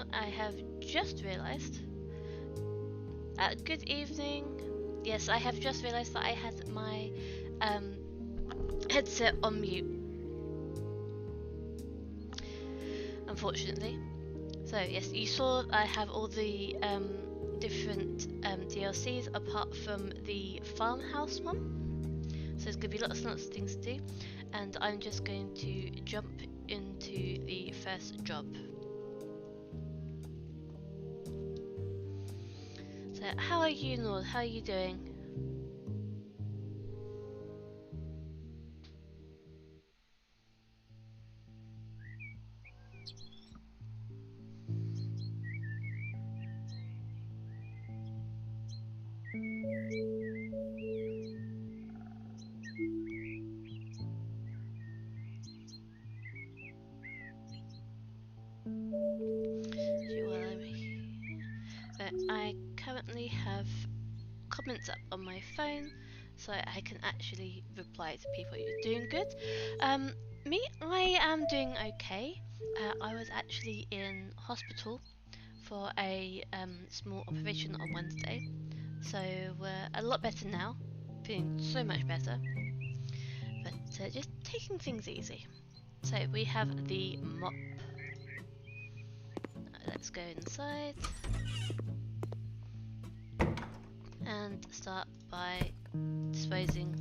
Oh, I have just realised. Good evening. Yes, I have just realised that I had my headset on mute. Unfortunately. So yes, you saw I have all the different DLCs apart from the farmhouse one. So there's going to be lots and lots of things to do, and I'm just going to jump into the first job. So how are you, Nord? How are you doing? I currently have comments up on my phone, so I can actually reply to people. You're doing good. Me, I am doing okay. I was actually in hospital for a small operation on Wednesday, so we're a lot better now, feeling so much better, but just taking things easy. So we have the mop. Let's go inside and start by disposing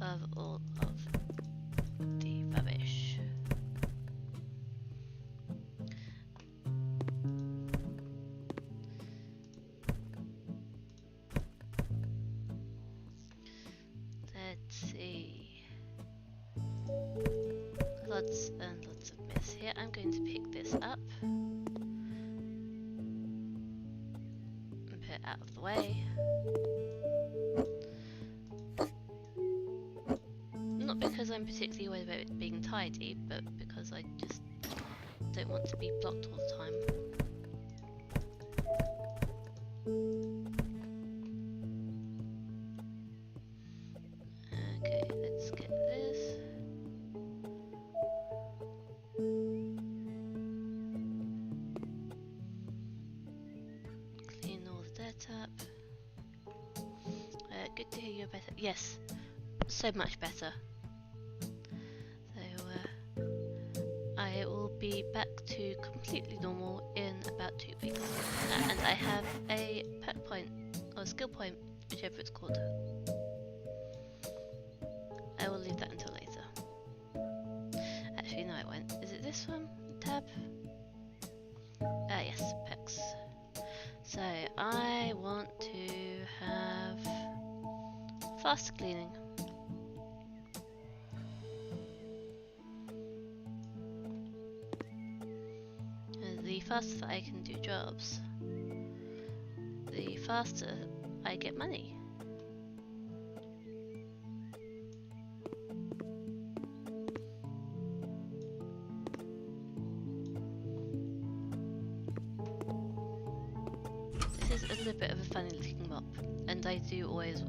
of all of the rubbish. Let's see. Lots and lots of mess here. I'm going to pick this up and put it out of the way. Not because I'm particularly worried about it being tidy, but because I just don't want to be blocked all the time. Okay, let's get this. Clean all the dirt up. Good to hear you're better. Yes, so much better. So I will be back to completely normal in about 2 weeks. And I have a perk point, or skill point, whichever it's called. I will leave that until later. Actually, no, I won't. Is it this one? Tab? Yes, perks. So I want to have faster cleaning. The faster I can do jobs, the faster I get money. This is a little bit of a funny looking mop, and I do always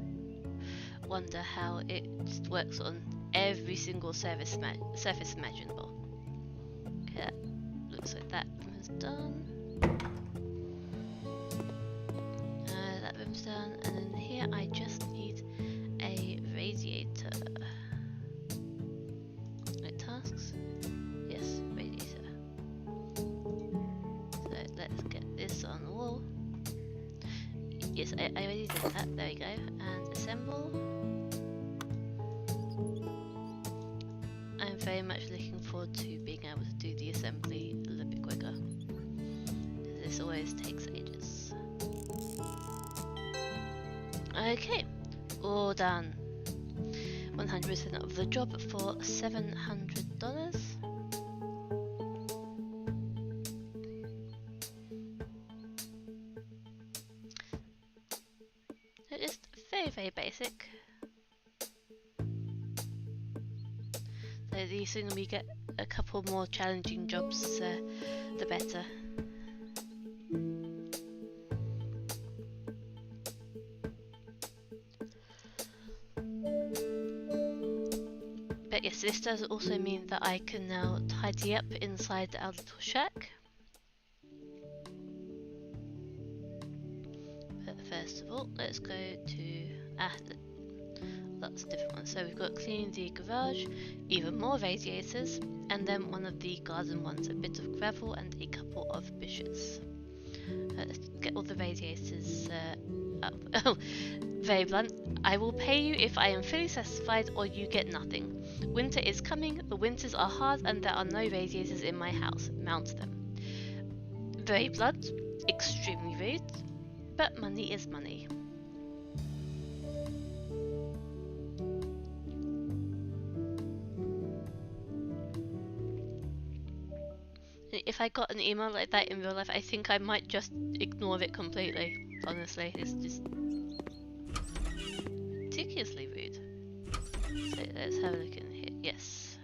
wonder how it works on every single surface imaginable. Okay, that looks like that room is done. That room's done, and then here I just need a radiator. Right, tasks? Yes, radiator. So let's get this on the wall. Yes, I already did that, there we go. And assemble. I'm very much looking forward to being able to do the assembly a little bit quicker. This always takes ages. Okay, all done. 100% of the job for $700. Just very basic. So the sooner we get a couple more challenging jobs, the better. But yes, this does also mean that I can now tidy up inside our little shack. first of all, let's go to that's a different one. So we've got cleaning the garage, even more radiators, and then one of the garden ones, a bit of gravel and a couple of bushes. Let's get all the radiators up. Oh, very blunt. I will pay you if I am fully satisfied or you get nothing. Winter is coming, the winters are hard and there are no radiators in my house. Mount them. Very blunt, extremely rude, but money is money. If I got an email like that in real life, I think I might just ignore it completely. Honestly, it's just ridiculously rude. So let's have a look in here. Yes.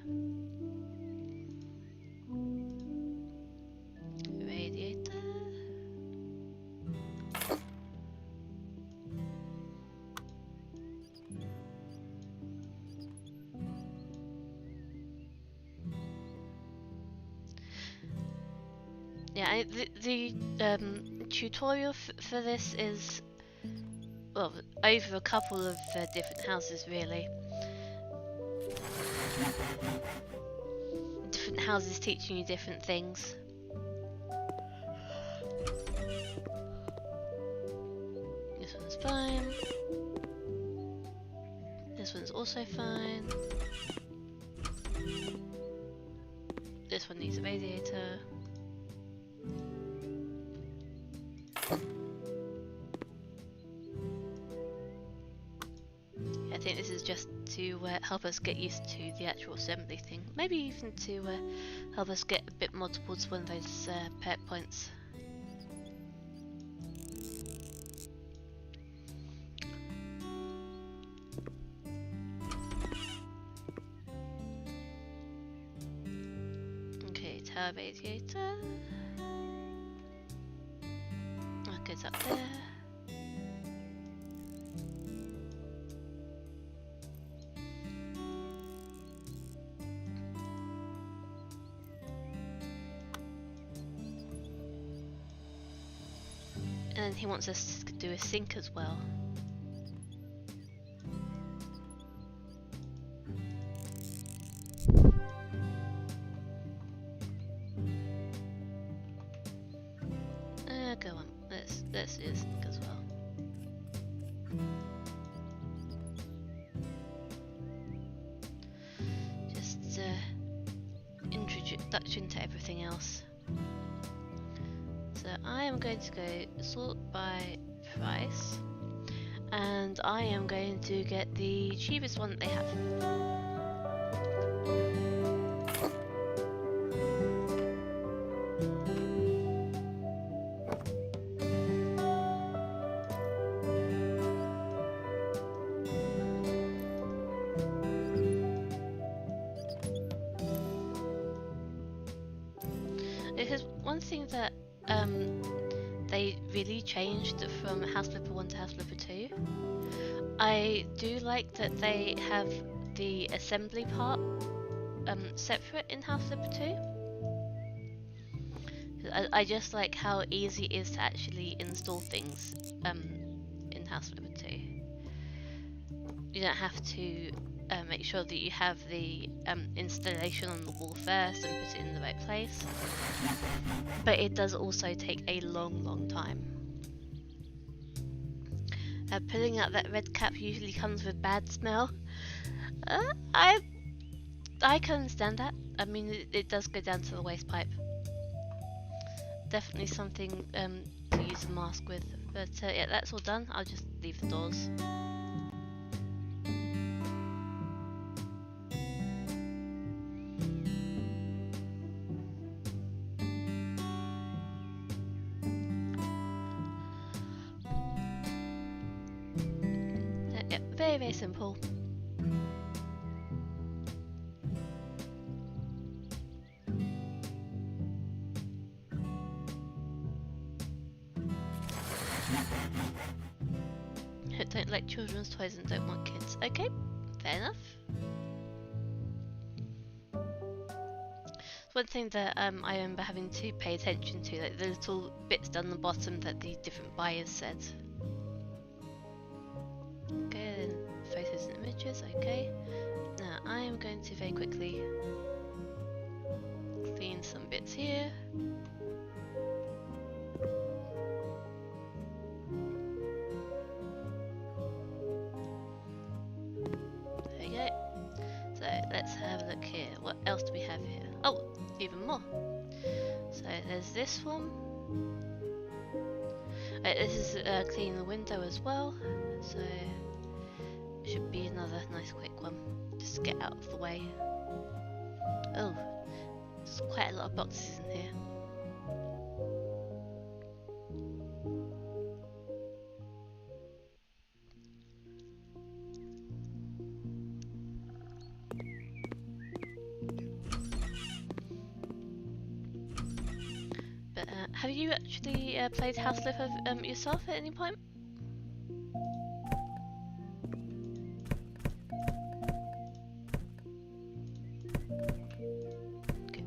Radiator. Yeah, the tutorial for this is, well, over a couple of different houses really. Different houses teaching you different things. This one's fine. This one's also fine. This one needs a radiator. I think this is just to help us get used to the actual assembly thing. Maybe even to help us get a bit more towards one of those perk points. Okay, tower radiator. That goes up there. And he wants us to do a sink as well. Go on, let's do a sink as well. Just introduction to everything else. So I am going to go sort by price, and I am going to get the cheapest one that they have. Because one thing that they really changed from Houseflipper 1 to Houseflipper 2. I do like that they have the assembly part separate in Houseflipper 2. I just like how easy it is to actually install things in Houseflipper 2. You don't have to make sure that you have the installation on the wall first and put it in the right place. But it does also take a long time. Pulling out that red cap usually comes with bad smell. I can understand that. I mean, it does go down to the waste pipe. Definitely something to use a mask with. But yeah, that's all done. I'll just leave the doors. Yeah, very simple. Don't like children's toys and don't want kids. Okay, fair enough. One thing that I remember having to pay attention to, like the little bits down the bottom that the different buyers said. Okay, then photos and images, okay. Now I am going to very quickly clean some bits here. There we go. So let's have a look here. What else do we have here? Oh, even more. So there's this one. This is cleaning the window as well. So should be another nice quick one. Just to get out of the way. Oh, there's quite a lot of boxes in here. But have you actually played Houseflipper yourself at any point? Okay.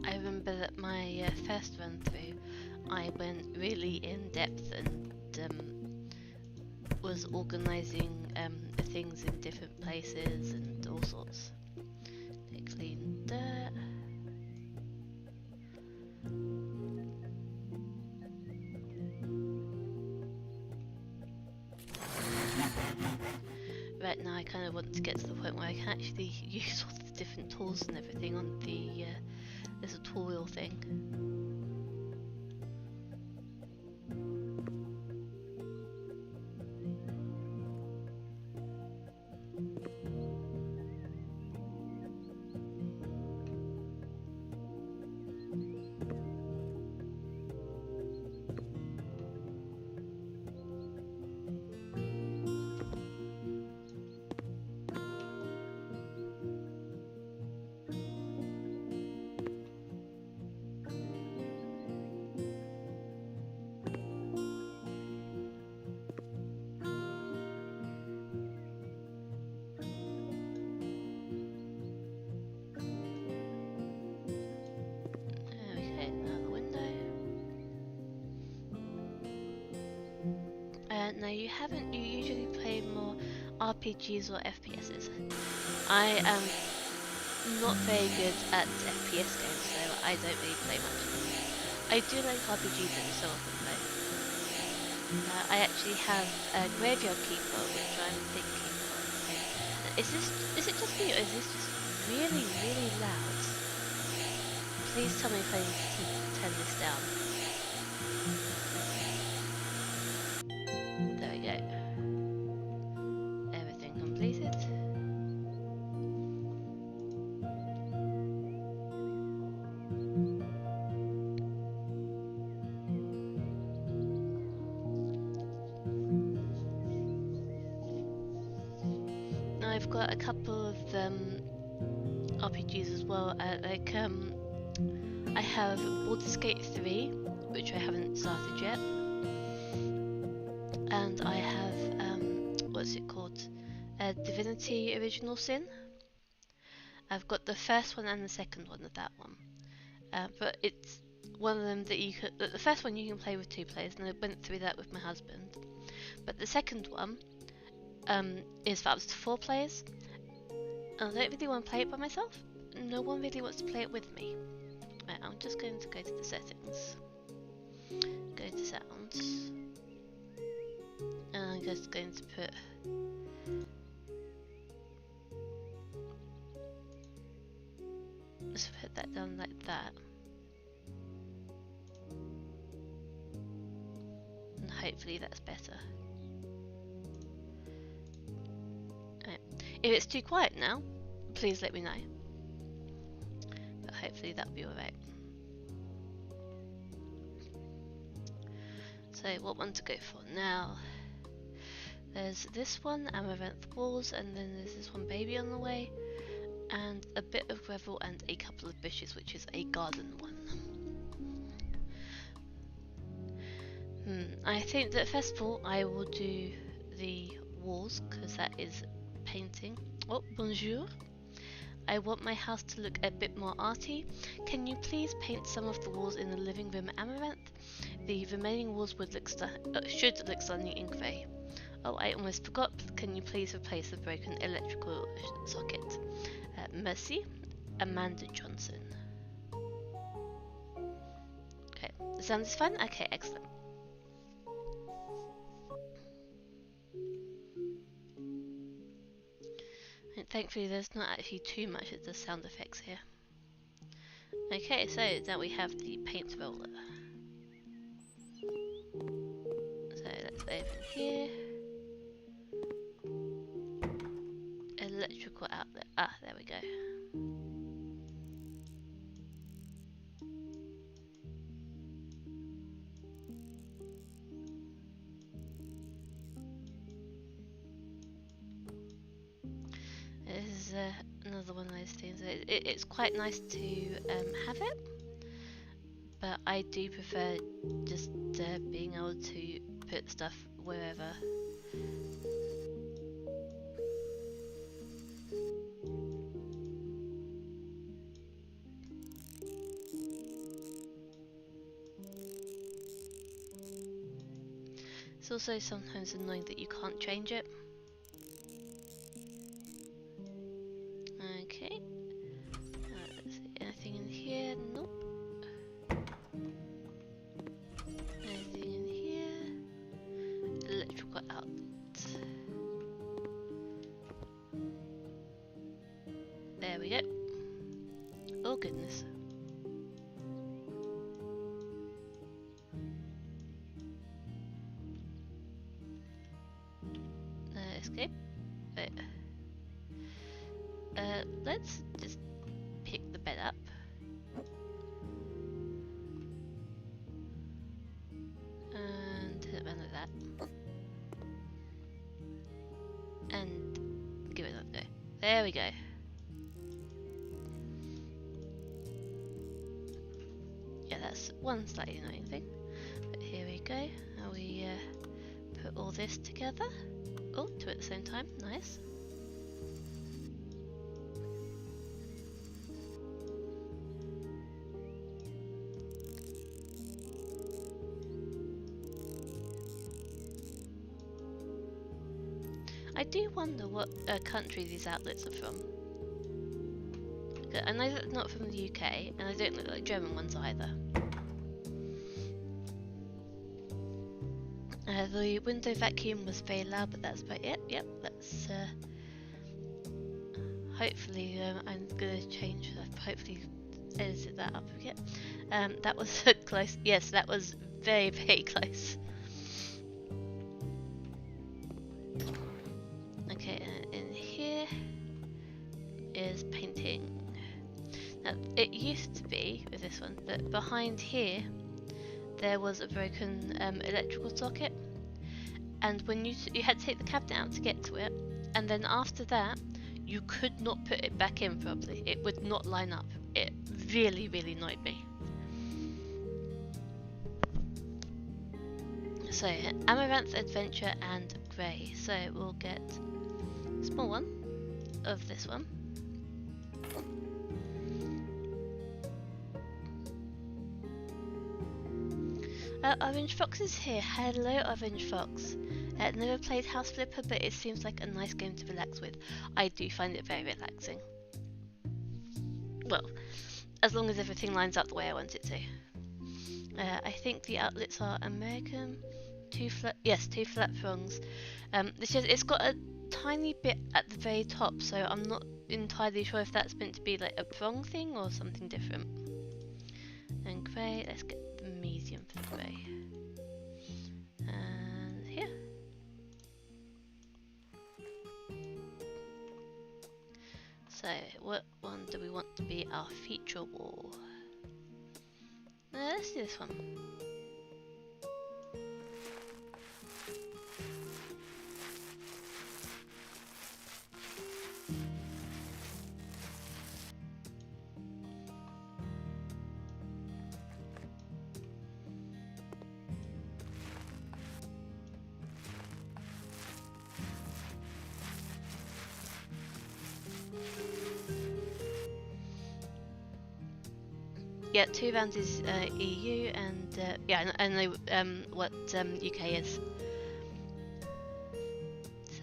I remember that my first run through, I went really in depth and was organising things in different places and all sorts. Okay, clean that. Right now I kind of want to get to the point where I can actually use all the different tools and everything on the little tool wheel thing. Okay, another window. Now you usually play more RPGs or FPSs. I am not very good at FPS games, so I don't really play much of them. I do like RPGs every so often though. I actually have a Graveyard Keeper, which I'm thinking of playing. Is it just me, or is this just really, really loud? Please tell me if I need to turn this down. There we go. Everything completed. Now I've got a couple of RPGs as well. I have Baldur's Gate 3, which I haven't started yet, and I have what's it called? Divinity Original Sin. I've got the first one and the second one of that one, but it's one of them that you could. The first one you can play with 2 players, and I went through that with my husband. But the second one is for up to 4 players, and I don't really want to play it by myself. No one really wants to play it with me. Right, I'm just going to go to the settings, go to sounds, and I'm just going to put that down like that, and hopefully that's better. Right. If it's too quiet now, please let me know. But hopefully that'll be alright. So what one to go for now? There's this one, Amaranth Walls, and then there's this one, Baby on the Way, and a bit of gravel and a couple of bushes, which is a garden one. I think that first of all I will do the walls because that is painting. Oh, bonjour. I want my house to look a bit more arty. Can you please paint some of the walls in the living room amaranth? The remaining walls should look stunning in grey. Oh, I almost forgot. Can you please replace the broken electrical socket? Mercy, Amanda Johnson. Okay, the sound is fun? Okay, excellent. And thankfully there's not actually too much of the sound effects here. Okay, so now we have the paint roller. So let's open here. Electrical outlet. Ah, there we go. This is another one of those things. It's quite nice to have it, but I do prefer just being able to put stuff wherever. It's also sometimes annoying that you can't change it. Okay. Let's see, anything in here? Nope. Anything in here? Electrical outlet. There we go. Oh goodness. Escape. Wait. Let's just pick the bed up. And turn it around like that. And give it another go. There we go. Yeah, that's one slightly annoying thing. But here we go. Now we put all this together. Oh, two at the same time. Nice. I do wonder what country these outlets are from. I know that not from the UK, and I don't look like German ones either. The window vacuum was very loud, but that's about it. Yep, let's hopefully I'm gonna change. I've hopefully edited that up a bit. That was close. Yes, that was very, very close. Okay, in here is painting. Now, it used to be with this one that behind here there was a broken electrical socket, and when you had to take the cabinet out to get to it, and then after that you could not put it back in properly. It would not line up. It really, really annoyed me. So Amaranth, Adventure and Grey. So we'll get a small one of this one. Orange Fox is here. Hello, Orange Fox. Never played Houseflipper, but it seems like a nice game to relax with. I do find it very relaxing. Well, as long as everything lines up the way I want it to. I think the outlets are American. Two flat prongs. It's got a tiny bit at the very top, so I'm not entirely sure if that's meant to be like a prong thing or something different. And grey, let's get the medium for the grey. And here. So, what one do we want to be our feature wall? Let's do this one. Yeah, 2 rounds is EU, and yeah, I know what UK is. So,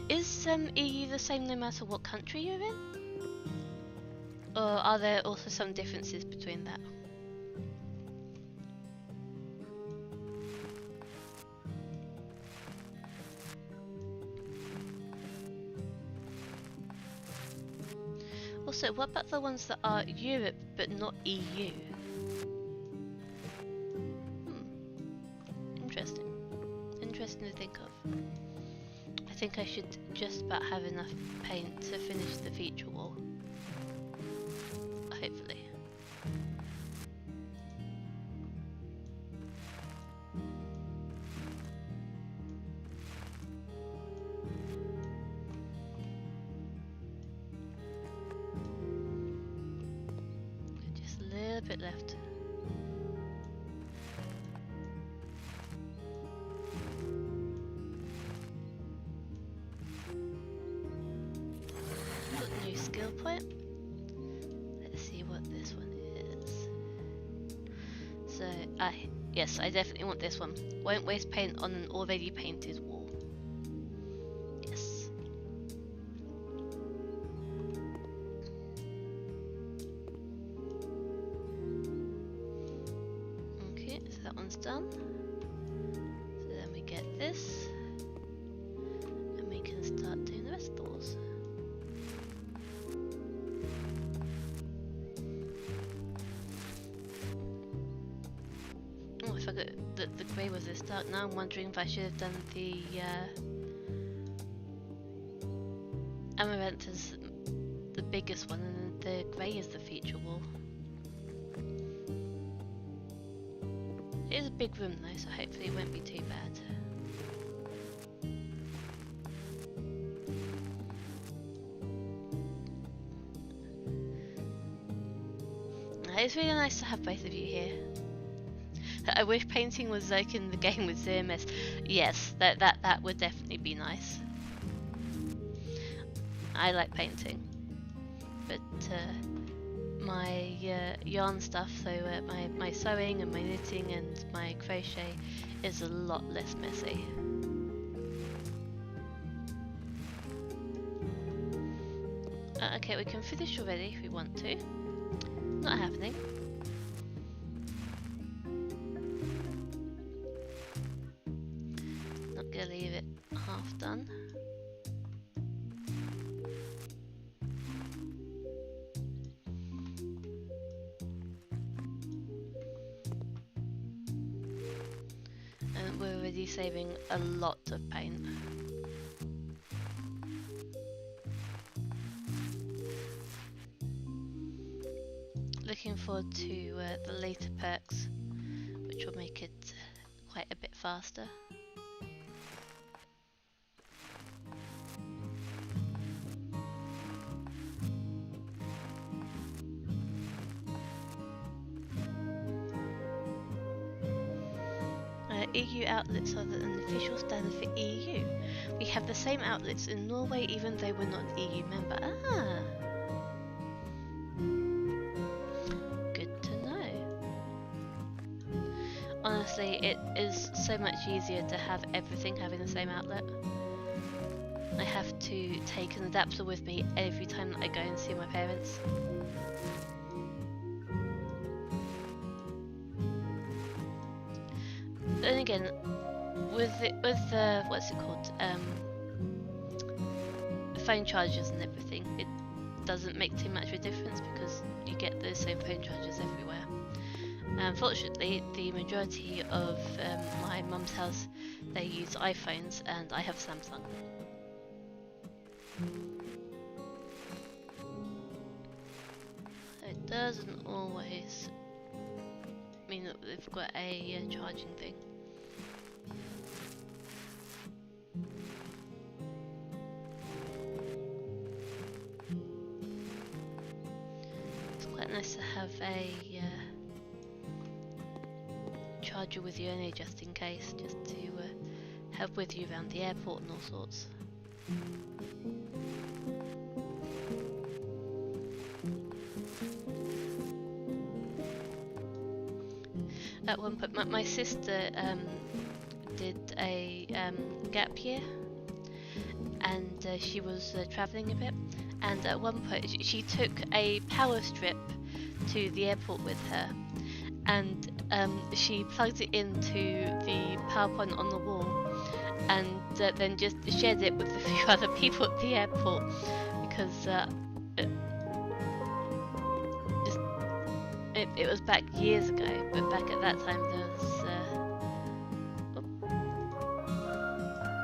is EU the same no matter what country you're in? Or are there also some differences between that? Also, what about the ones that are Europe but not EU? Interesting. Interesting to think of. I think I should just about have enough paint to finish the feature wall. Hopefully. Just a little bit left. Got new skill point. Let's see what this one is. So, yes, I definitely want this one. Won't waste paint on an already painted wall. Yes. Okay, so that one's done. So then we get this. And we can start doing the rest of the walls. Oh, I forgot that the grey was this dark. Now I'm wondering if I should have done the amaranth as the biggest one and the grey is the feature wall. It is a big room though, so hopefully it won't be too bad. It's really nice to have both of you here. I wish painting was like in the game with ZMS. Yes, that would definitely be nice. I like painting, but my yarn stuff, so my sewing and my knitting and my crochet is a lot less messy. Okay, we can finish already if we want to. Not happening. Not gonna leave it half done. And we're already saving a lot of paint. Looking forward to the later perks, which will make it quite a bit faster. EU outlets are an official standard for EU. We have the same outlets in Norway even though we're not an EU member. Ah! Good to know. Honestly, it is so much easier to have everything having the same outlet. I have to take an adapter with me every time that I go and see my parents. Then again, with what's it called, phone chargers and everything, it doesn't make too much of a difference because you get the same phone chargers everywhere. Unfortunately, the majority of my mum's house, they use iPhones and I have Samsung. It doesn't always mean that they've got a charging thing. It's quite nice to have a charger with you only just in case, just to have with you around the airport and all sorts. at one point, my sister did a gap year, and she was travelling a bit, and at one point she took a power strip to the airport with her, and she plugged it into the power point on the wall, and then just shared it with a few other people at the airport, because it was back years ago, but back at that time there was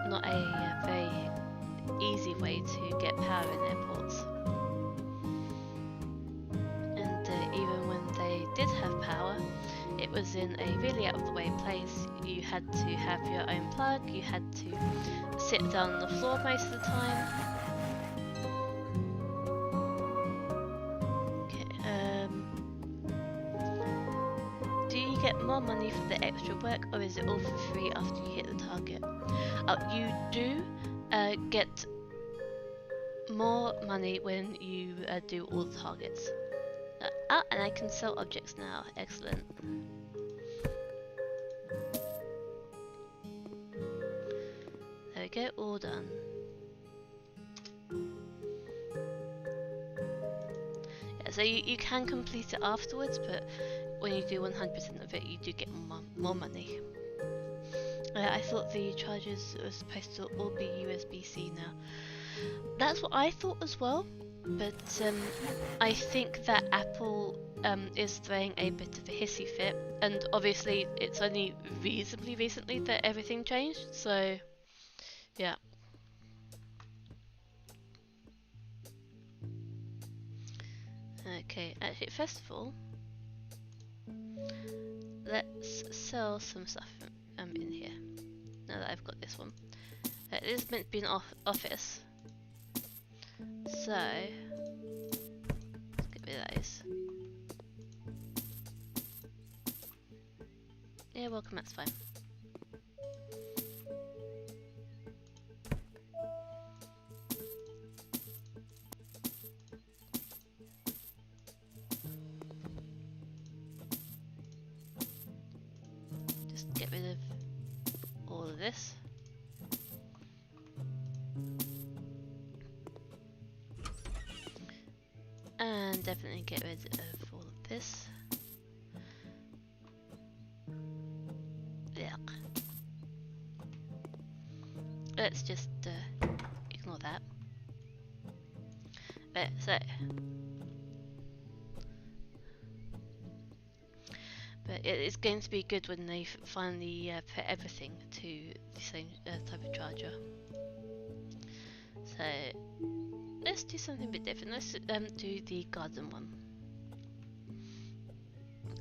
not a very easy way to get power in airports. And even when they did have power, it was in a really out of the way place. You had to have your own plug, you had to sit down on the floor most of the time. Do you get more money for the extra work, or is it all for free after you hit the target? You do get more money when you do all the targets. And I can sell objects now. Excellent. There we go, all done. Yeah, so you can complete it afterwards, but when you do 100% of it, you do get more money. I thought the chargers were supposed to all be USB-C now. That's what I thought as well, but I think that Apple is throwing a bit of a hissy fit, and obviously it's only reasonably recently that everything changed, so yeah. Okay, actually, first of all, let's sell some stuff in here, now that I've got this one. It is meant to be an office, so let's get rid of those. Yeah, welcome, that's fine. Just get rid of all of this. And definitely get rid of all of this. Yuck. Let's just ignore that. Right, so. But it's going to be good when they finally put everything to the same type of charger. So let's do something a bit different. Let's do the garden one.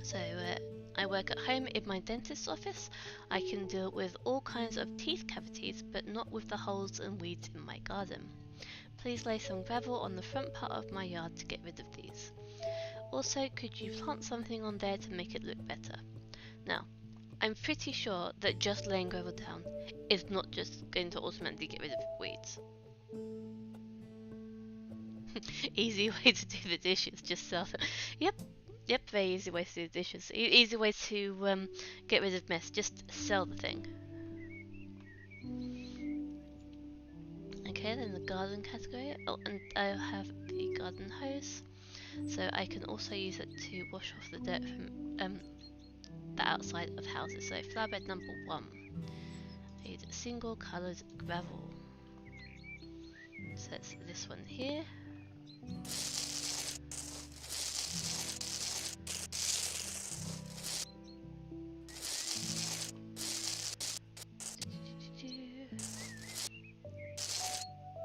So I work at home in my dentist's office. I can deal with all kinds of teeth cavities, but not with the holes and weeds in my garden. Please lay some gravel on the front part of my yard to get rid of these. Also, could you plant something on there to make it look better? Now, I'm pretty sure that just laying gravel down is not just going to automatically get rid of weeds. Easy way to do the dishes, just sell them. Yep, very easy way to do the dishes. Easy way to get rid of mess, just sell the thing. Okay, then the garden category. Oh, and I have the garden hose. So I can also use it to wash off the dirt from the outside of houses. So flowerbed number 1. I need single coloured gravel. So that's this one here.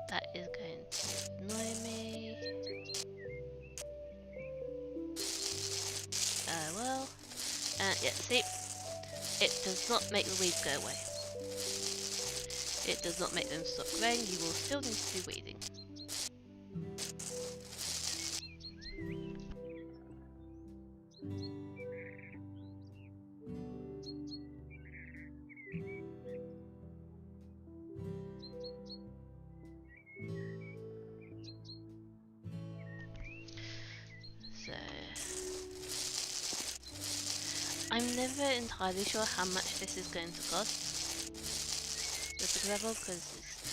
That is going to annoy me. Well, yeah, see, it does not make the weeds go away. It does not make them stop growing. You will still need to do weeding. I'm never entirely sure how much this is going to cost with the gravel because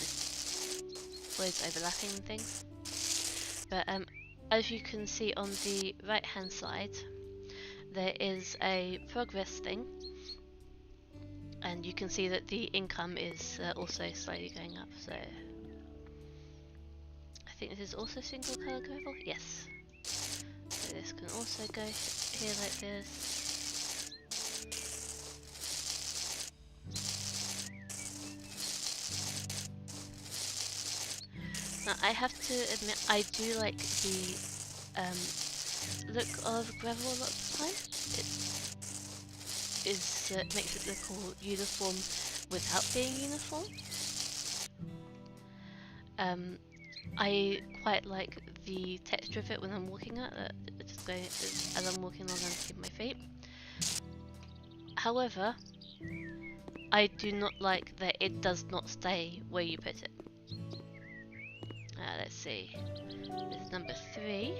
it's always overlapping and things. But as you can see on the right hand side, there is a progress thing, and you can see that the income is also slowly going up. So I think this is also single colour gravel. Yes. So this can also go here like this. Now, I have to admit, I do like the look of gravel a lot of the time. It makes it look all uniform without being uniform. I quite like the texture of it when I'm walking it, just going as I'm walking along underneath my feet. However, I do not like that it does not stay where you put it. Let's see, this is number 3.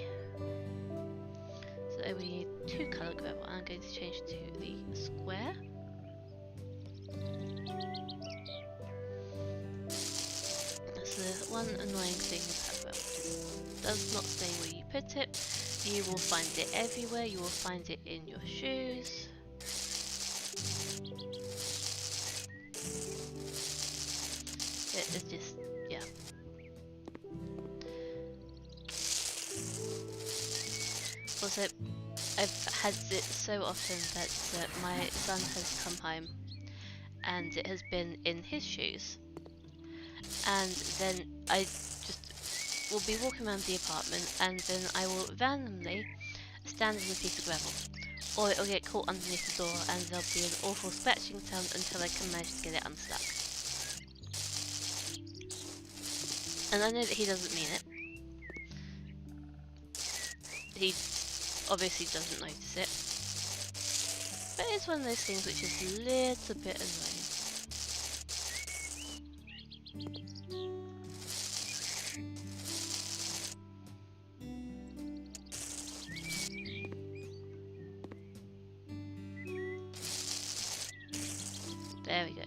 So we need 2 colour gravel. I'm going to change to the square. That's the one annoying thing with that gravel. It does not stay where you put it. You will find it everywhere. You will find it in your shoes. It's just, yeah. Also, I've had it so often that my son has come home and it has been in his shoes, and then I just will be walking around the apartment and then I will randomly stand on a piece of gravel, or it'll get caught underneath the door and there'll be an awful scratching sound until I can manage to get it unstuck. And I know that he doesn't mean it. He obviously doesn't notice it. But it's one of those things which is a little bit annoying. There we go.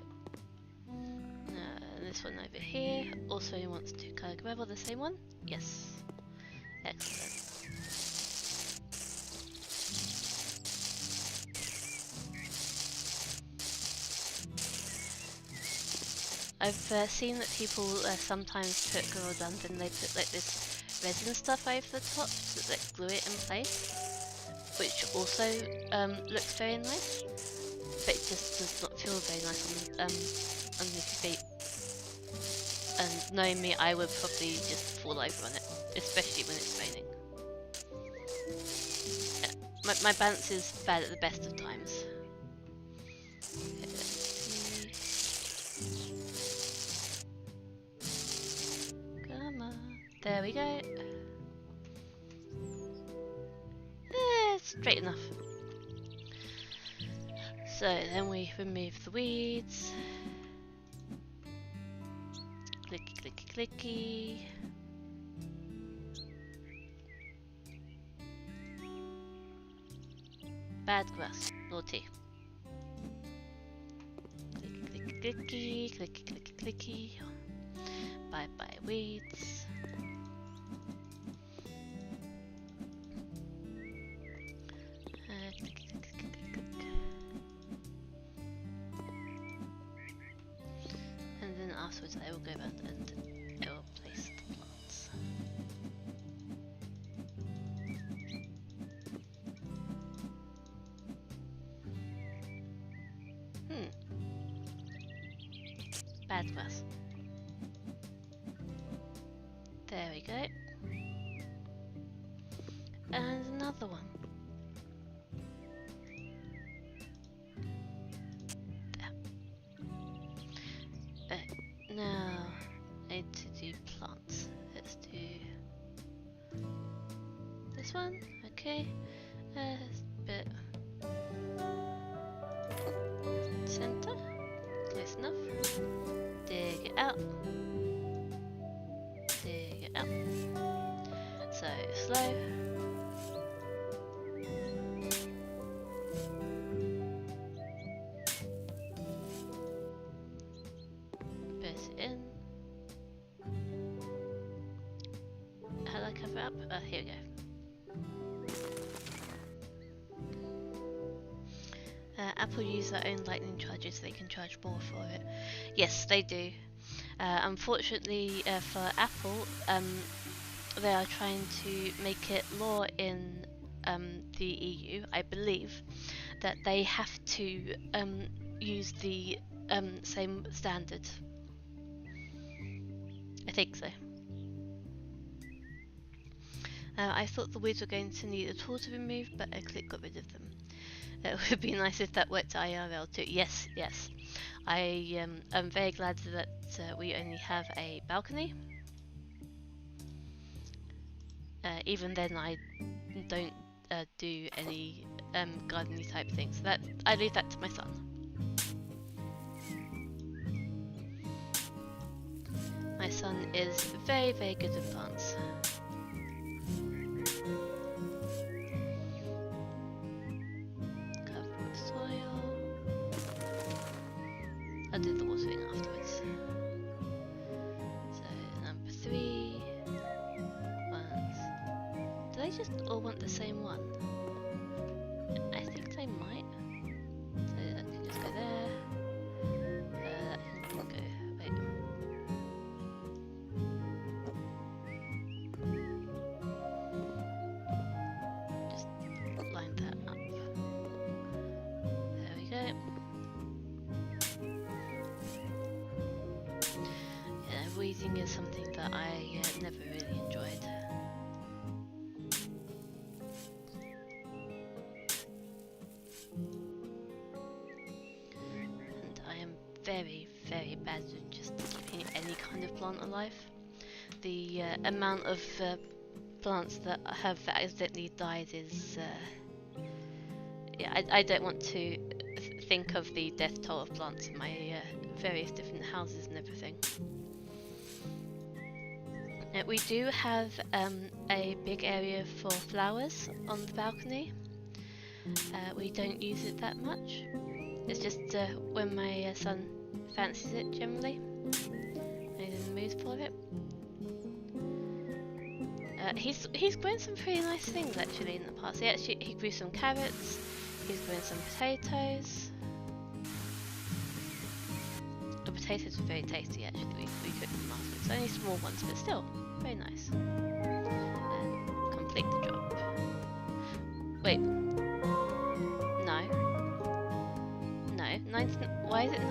This one over here also wants to colour gravel, the same one? Yes. Excellent. I've seen that people sometimes put gravel down, then they put like this resin stuff over the top so that they glue it in place, which also looks very nice, but it just does not feel very nice on underneath your feet. And knowing me, I would probably just fall over on it, especially when it's raining. Yeah, my balance is bad at the best of times. Okay, let's see. Come on. There we go. Straight enough. So then we remove the weeds. Clicky, clicky, clicky. Bad grass, naughty. Clicky, clicky, clicky, clicky, clicky, clicky. Bye bye weeds. Clicky, clicky, clicky, clicky. And then afterwards I will go around and I will place the plants. Bad grass. There we go. And another one. There. Now, I need to do plants. Let's do this one. Okay. Bit center. Close enough. Dig it out. Dig it out. So slow. cover up? Here we go. Apple use their own lightning charges, so they can charge more for it. Yes, they do. Unfortunately for Apple, they are trying to make it law in the EU, I believe, that they have to use the same standard. I think so. I thought the weeds were going to need a tool to remove, but a click got rid of them. It would be nice if that worked IRL too. Yes, yes. I am very glad that we only have a balcony. Even then, I don't do any gardening type things. That I leave that to my son. My son is very, very good at plants. Cover with soil. I'll do the watering afterwards. So number 3. Do they just all want the same one? I think they might. So that can just go there. That can go. Wait. Just line that up. There we go. Yeah, weeding is something that I never really enjoyed. Very, very bad at just keeping any kind of plant alive. The amount of plants that have accidentally died is... yeah, I don't want to think of the death toll of plants in my various different houses and everything. We do have a big area for flowers on the balcony. We don't use it that much. It's just when my son fancies it generally. He's in the mood for it. He's grown some pretty nice things actually in the past. He grew some carrots. He's grown some potatoes. The potatoes were very tasty actually. We cooked them last week. It's only small ones, but still very nice. And complete the job. Wait. Why is it 99%?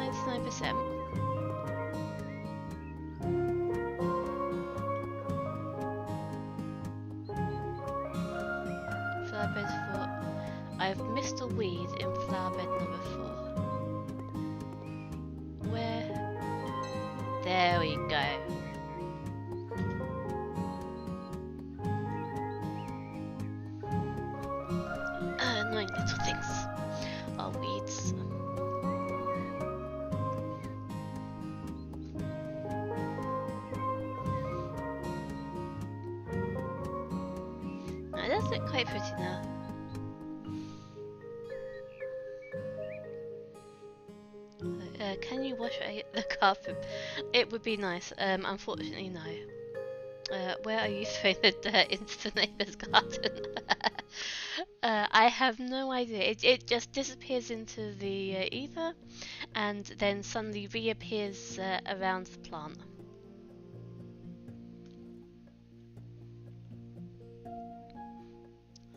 Flower bed 4. I've missed a weed in flower bed number 4. Where? There we go. Annoying little things. Are weeds. It does look quite pretty now. Can you wash the carpet? It would be nice. Unfortunately, no. Where are you throwing the dirt into the neighbour's garden? I have no idea. It just disappears into the ether and then suddenly reappears around the plant.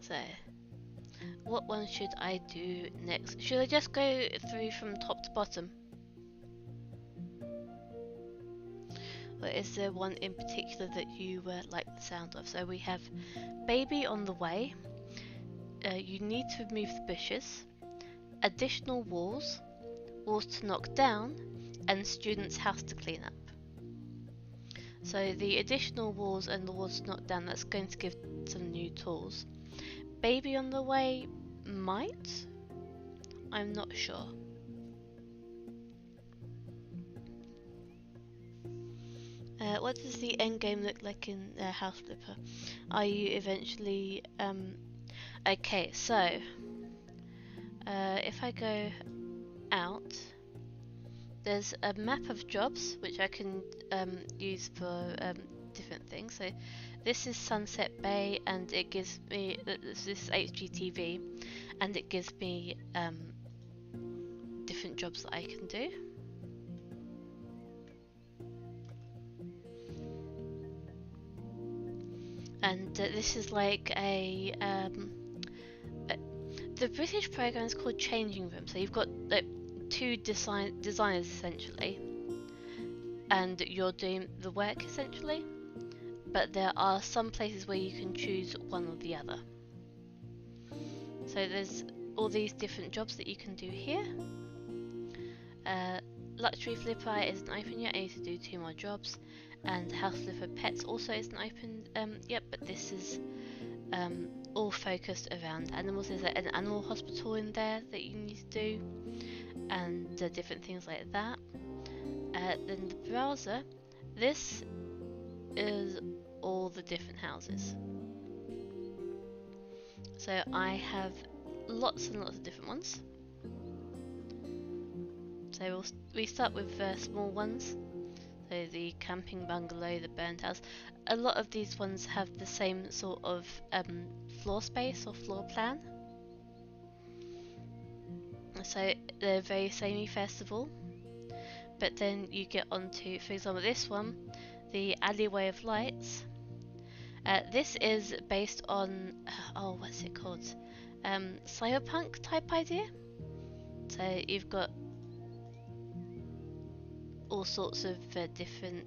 So, what one should I do next? Should I just go through from top to bottom? Or is there one in particular that you like the sound of? So we have baby on the way. You need to remove the bushes. Additional walls. Walls to knock down. And student's house to clean up. So the additional walls and the walls to knock down, that's going to give some new tools. Baby on the way might? I'm not sure. What does the end game look like in Houseflipper? Are you eventually... okay, so... if I go out, there's a map of jobs which I can use for different things. So this is Sunset Bay, and it gives me this is HGTV, and it gives me different jobs that I can do. And this is like the British program is called Changing Room. So you've got like two designers essentially, and you're doing the work essentially. But there are some places where you can choose one or the other. So there's all these different jobs that you can do here. Luxury Flipper isn't open yet. I need to do 2 more jobs. And Houseflipper Pets also isn't open yet, but this is all focused around animals. There's an animal hospital in there that you need to do, and different things like that. Then the browser, this is all the different houses. So I have lots and lots of different ones. So we start with small ones. So the camping bungalow, the burnt house. A lot of these ones have the same sort of floor space or floor plan. So they're very samey first of all. But then you get onto, for example, this one, the alleyway of lights. This is based on, what's it called? Cyberpunk type idea. So you've got all sorts of different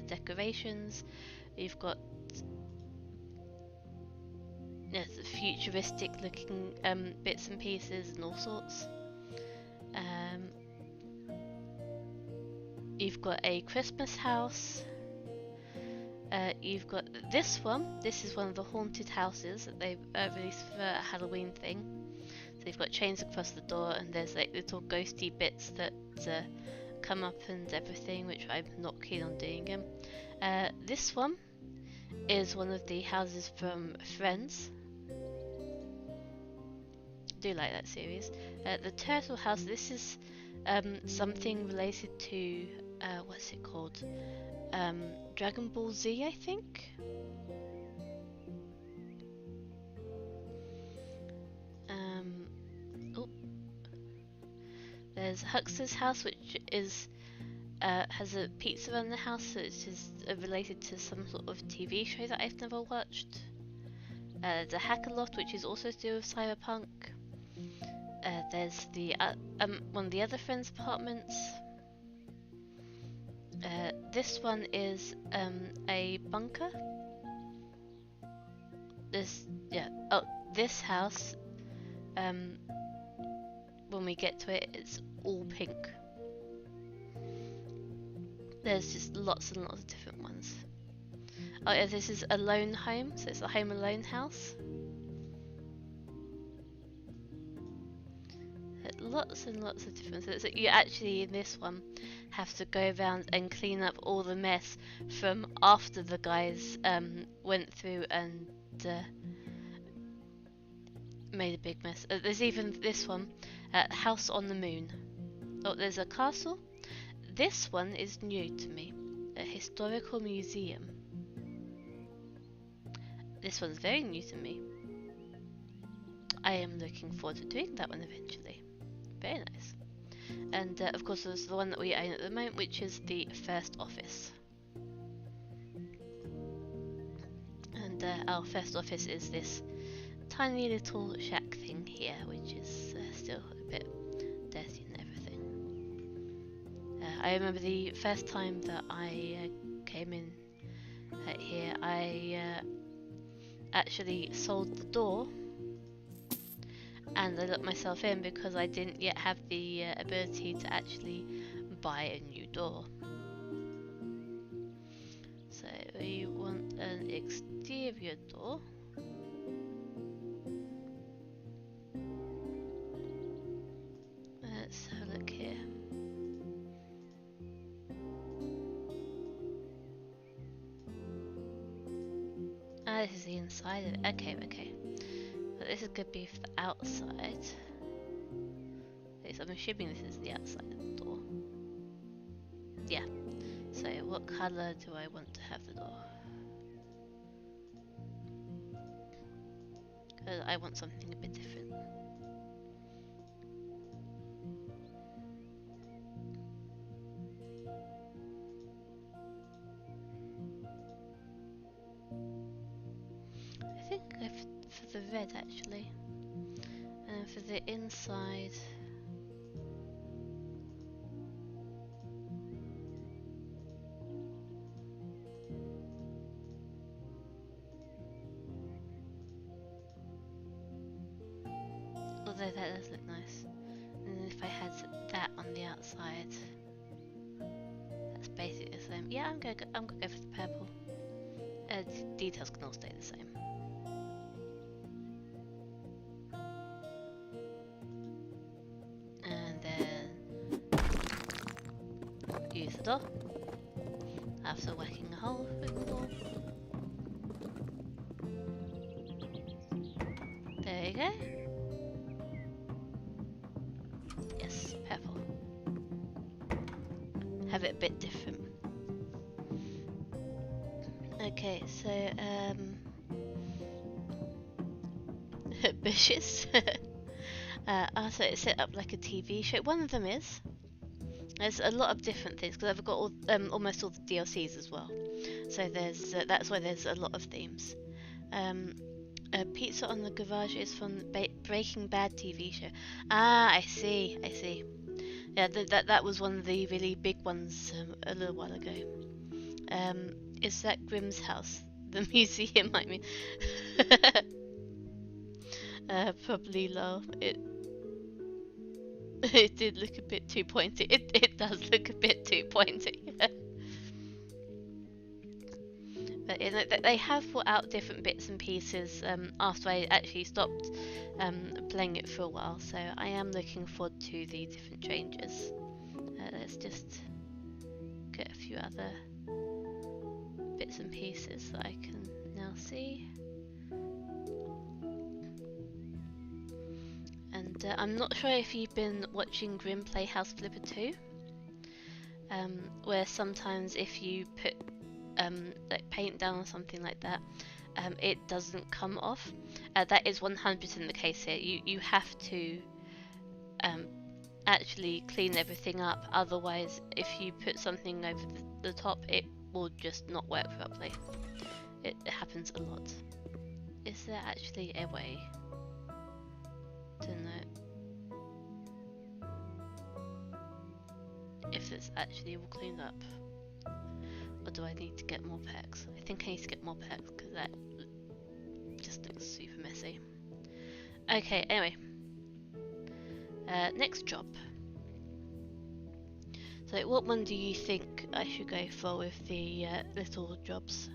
decorations. You've got futuristic looking bits and pieces and all sorts. You've got a Christmas house. You've got this one. This is one of the haunted houses that they've released for a Halloween thing. So you've got chains across the door, and there's like little ghosty bits that come up and everything, which I'm not keen on doing. This one is one of the houses from Friends. I do like that series. The Turtle House. This is something related to what's it called? Dragon Ball Z, I think. There's Huxley's house, which is has a pizza in the house, so it's just related to some sort of TV show that I've never watched. The Hacker Loft, which is also to do with cyberpunk. There's the one of the other friends' apartments. This one is a bunker. This house. When we get to it, it's all pink. There's just lots and lots of different ones. Oh yeah, this is a lone home, so it's a Home Alone house. Lots and lots of different things. So you actually, in this one, have to go around and clean up all the mess from after the guys went through and made a big mess. There's even this one, House on the Moon. Oh, there's a castle. This one is new to me. A historical museum. This one's very new to me. I am looking forward to doing that one eventually. Very nice. And of course there's the one that we own at the moment, which is the first office. And our first office is this tiny little shack thing here, which is still a bit dirty and everything. I remember the first time that I came in here, I actually sold the door, and I let myself in because I didn't yet have the ability to actually buy a new door. So we want an exterior door. Let's have a look here. Ah, this is the inside of it. Okay, okay. But this is going to be for the outside. Okay, so I'm assuming this is the outside of the door. Yeah. So what colour do I want to have the door? but I want something a bit different. I think I'll go for the red actually. And for the inside, although that does look nice. And then if I had that on the outside, that's basically the same. Yeah, I'm gonna go for the purple. Details can all stay the same. And then use the door after whacking a hole with the wall. There you go. Yes, purple. Have it a bit different. Okay, so bushes. Also, it's set up like a TV show. One of them is. There's a lot of different things because I've got all, almost all the DLCs as well. So there's that's why there's a lot of themes. Pizza on the Garage is from the Breaking Bad TV show. Ah, I see. Yeah, that was one of the really big ones a little while ago. Is that Grimm's house? The museum, I mean. Probably low. It did look a bit too pointy. It does look a bit too pointy. But you know, they have brought out different bits and pieces after I actually stopped playing it for a while, so I am looking forward to the different changes. Let's just get a few other bits and pieces that I can now see. And I'm not sure if you've been watching Grim play Houseflipper 2, where sometimes if you put like paint down or something like that, it doesn't come off. That is 100% the case here. You have to actually clean everything up, otherwise if you put something over the top it will just not work properly. It happens a lot. Is there actually a way to know if it's actually all cleaned up? Or do I need to get more packs? I think I need to get more packs because that just looks super messy. Okay, anyway. Next job. So what one do you think I should go for with the little jobs?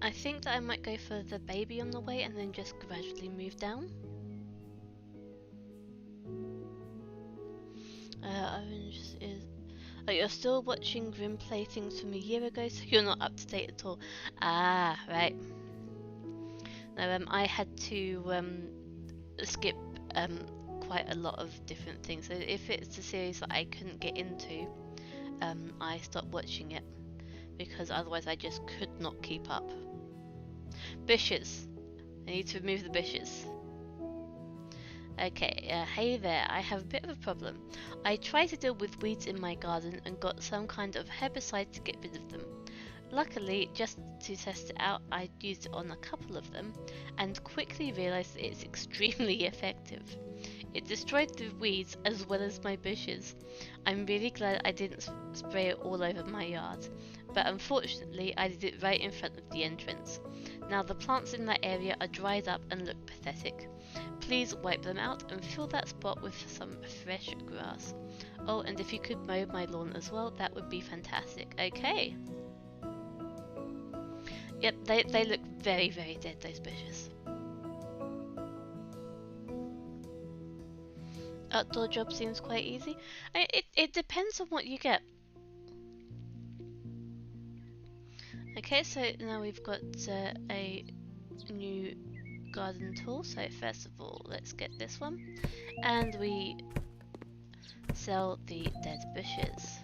I think that I might go for the baby on the way and then just gradually move down. Orange is... Oh, you're still watching Grim play things from a year ago, so you're not up to date at all. Ah, right. No, I had to skip quite a lot of different things. So if it's a series that I couldn't get into, I stopped watching it because otherwise I just could not keep up. Bushes. I need to remove the bushes. Okay, hey there, I have a bit of a problem. I tried to deal with weeds in my garden and got some kind of herbicide to get rid of them. Luckily, just to test it out, I used it on a couple of them and quickly realised that it's extremely effective. It destroyed the weeds as well as my bushes. I'm really glad I didn't spray it all over my yard, but unfortunately I did it right in front of the entrance. Now the plants in that area are dried up and look pathetic. Please wipe them out and fill that spot with some fresh grass. Oh, and if you could mow my lawn as well, that would be fantastic. Okay. Yep, they look very, very dead, those bushes. Outdoor job seems quite easy. It depends on what you get. Okay, so now we've got a new garden tool. So first of all, let's get this one. And we sell the dead bushes.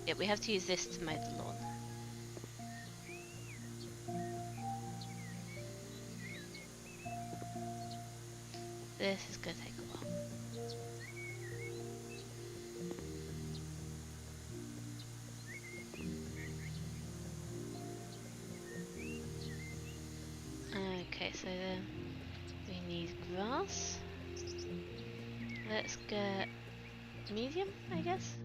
Yeah, we have to use this to mow the lawn. This is gonna take a while. Okay, so then we need grass. Let's get medium, I guess.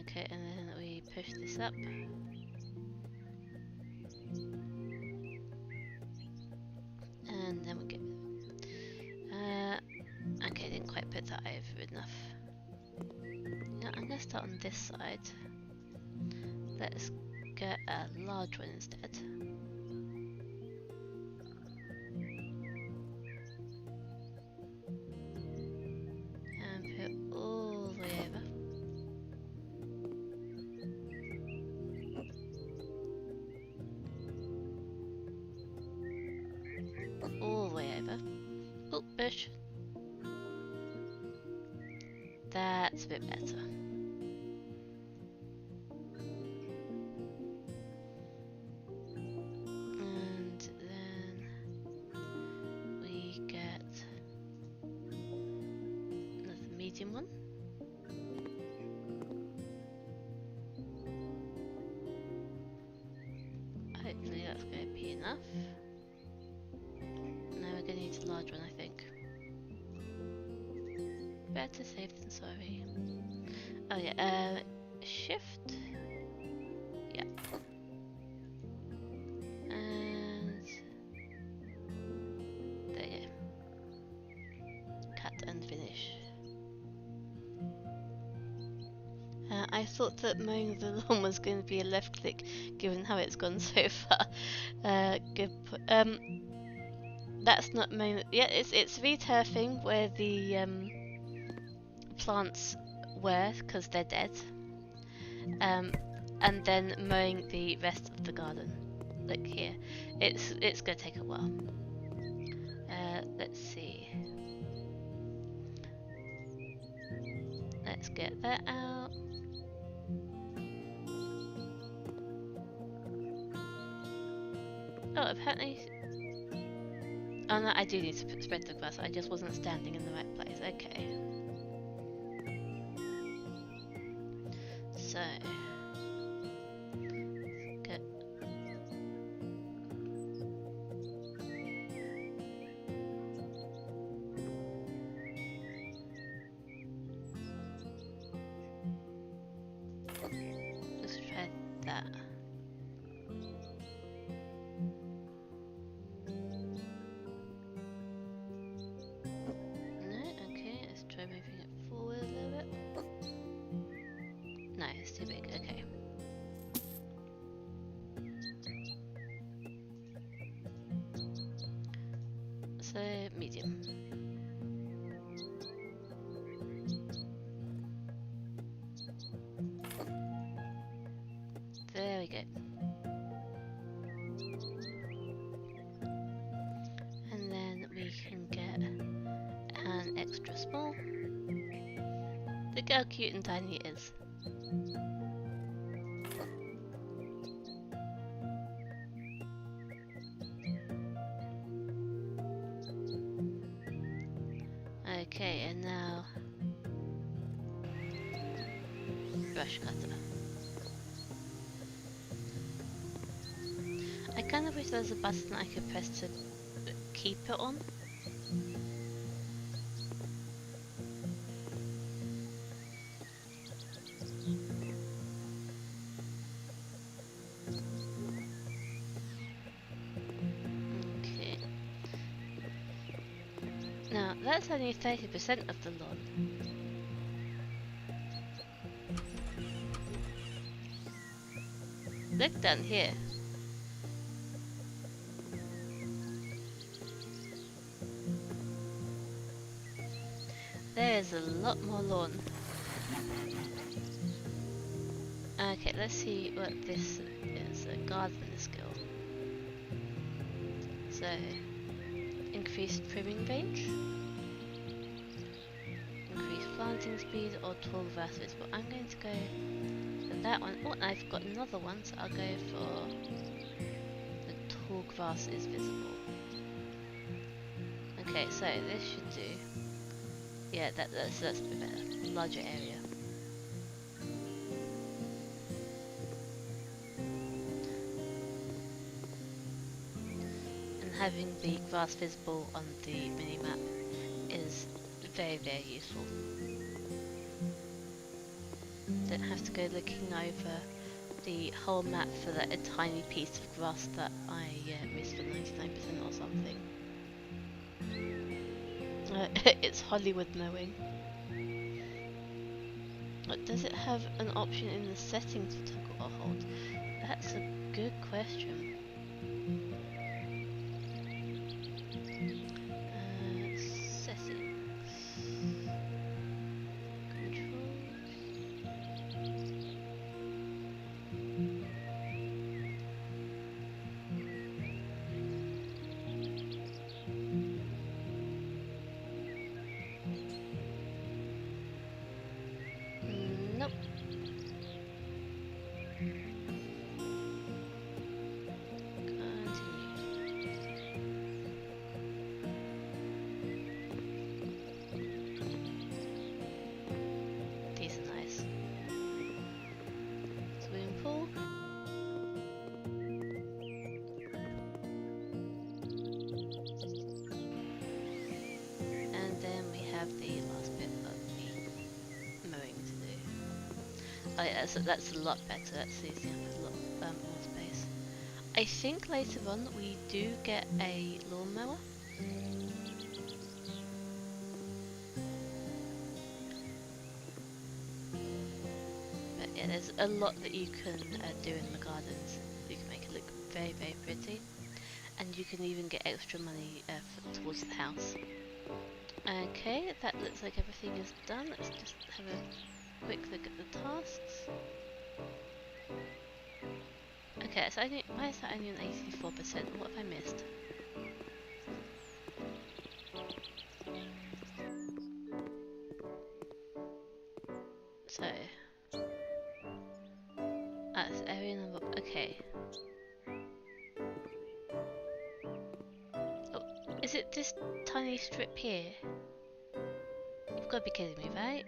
Okay, and then we push this up. And then we get... okay, didn't quite put that over enough. No, I'm gonna start on this side. Let's get a large one instead. And put it all the way over. All the way over. Oh, bush. That's a bit better. And then we get another medium one. Hopefully that's going to be enough. Now we're going to need a large one, I think. Better safe than sorry. Oh yeah, shift. Yeah. And there you go. Cut and finish. I thought that mowing the lawn was going to be a left click, given how it's gone so far. Good. That's not mowing. Yeah, it's returfing where the plants were, because they're dead. And then mowing the rest of the garden. Look here. It's gonna take a while. Let's see. Let's get that out. Oh, apparently... Oh no, I do need to spread the grass. I just wasn't standing in the right place. Okay. So... Good. Let's try that. Too big, okay. So, medium. There we go. And then we can get an extra small. Look how cute and tiny it is. Okay, and now brush cutter. I kind of wish there was a button I could press to keep it on. Okay. Now, that's only 30% of the lawn. Look down here. There is a lot more lawn. Okay, let's see what this is. A gardener skill. So, increased trimming range. planting speed or tall grass visible. I'm going to go for that one. Oh, and I've got another one, so I'll go for the tall grass is visible. Okay, so this should do. Yeah, that's a bit better. Larger area. And having the grass visible on the mini-map is very, very useful. Don't have to go looking over the whole map for that a tiny piece of grass that I missed for 99% or something. It's Hollywood mowing. Does it have an option in the settings to toggle or hold? That's a good question. Settings. Controls. Nope. These are nice. Swimming pool. And then we have the last bit of the mowing to do. Oh yeah, that's a lot better. That's easy with a lot more space. I think later on we do get a lawnmower. But yeah, there's a lot that you can do in the gardens. You can make it look very, very pretty. And you can even get extra money towards the house. Okay, that looks like everything is done. Let's just have a quick look at the tasks. Okay, so why is that only an 84%? What have I missed? So, that's area number. Okay. Oh, is it this tiny strip here? You've got to be kidding me, right?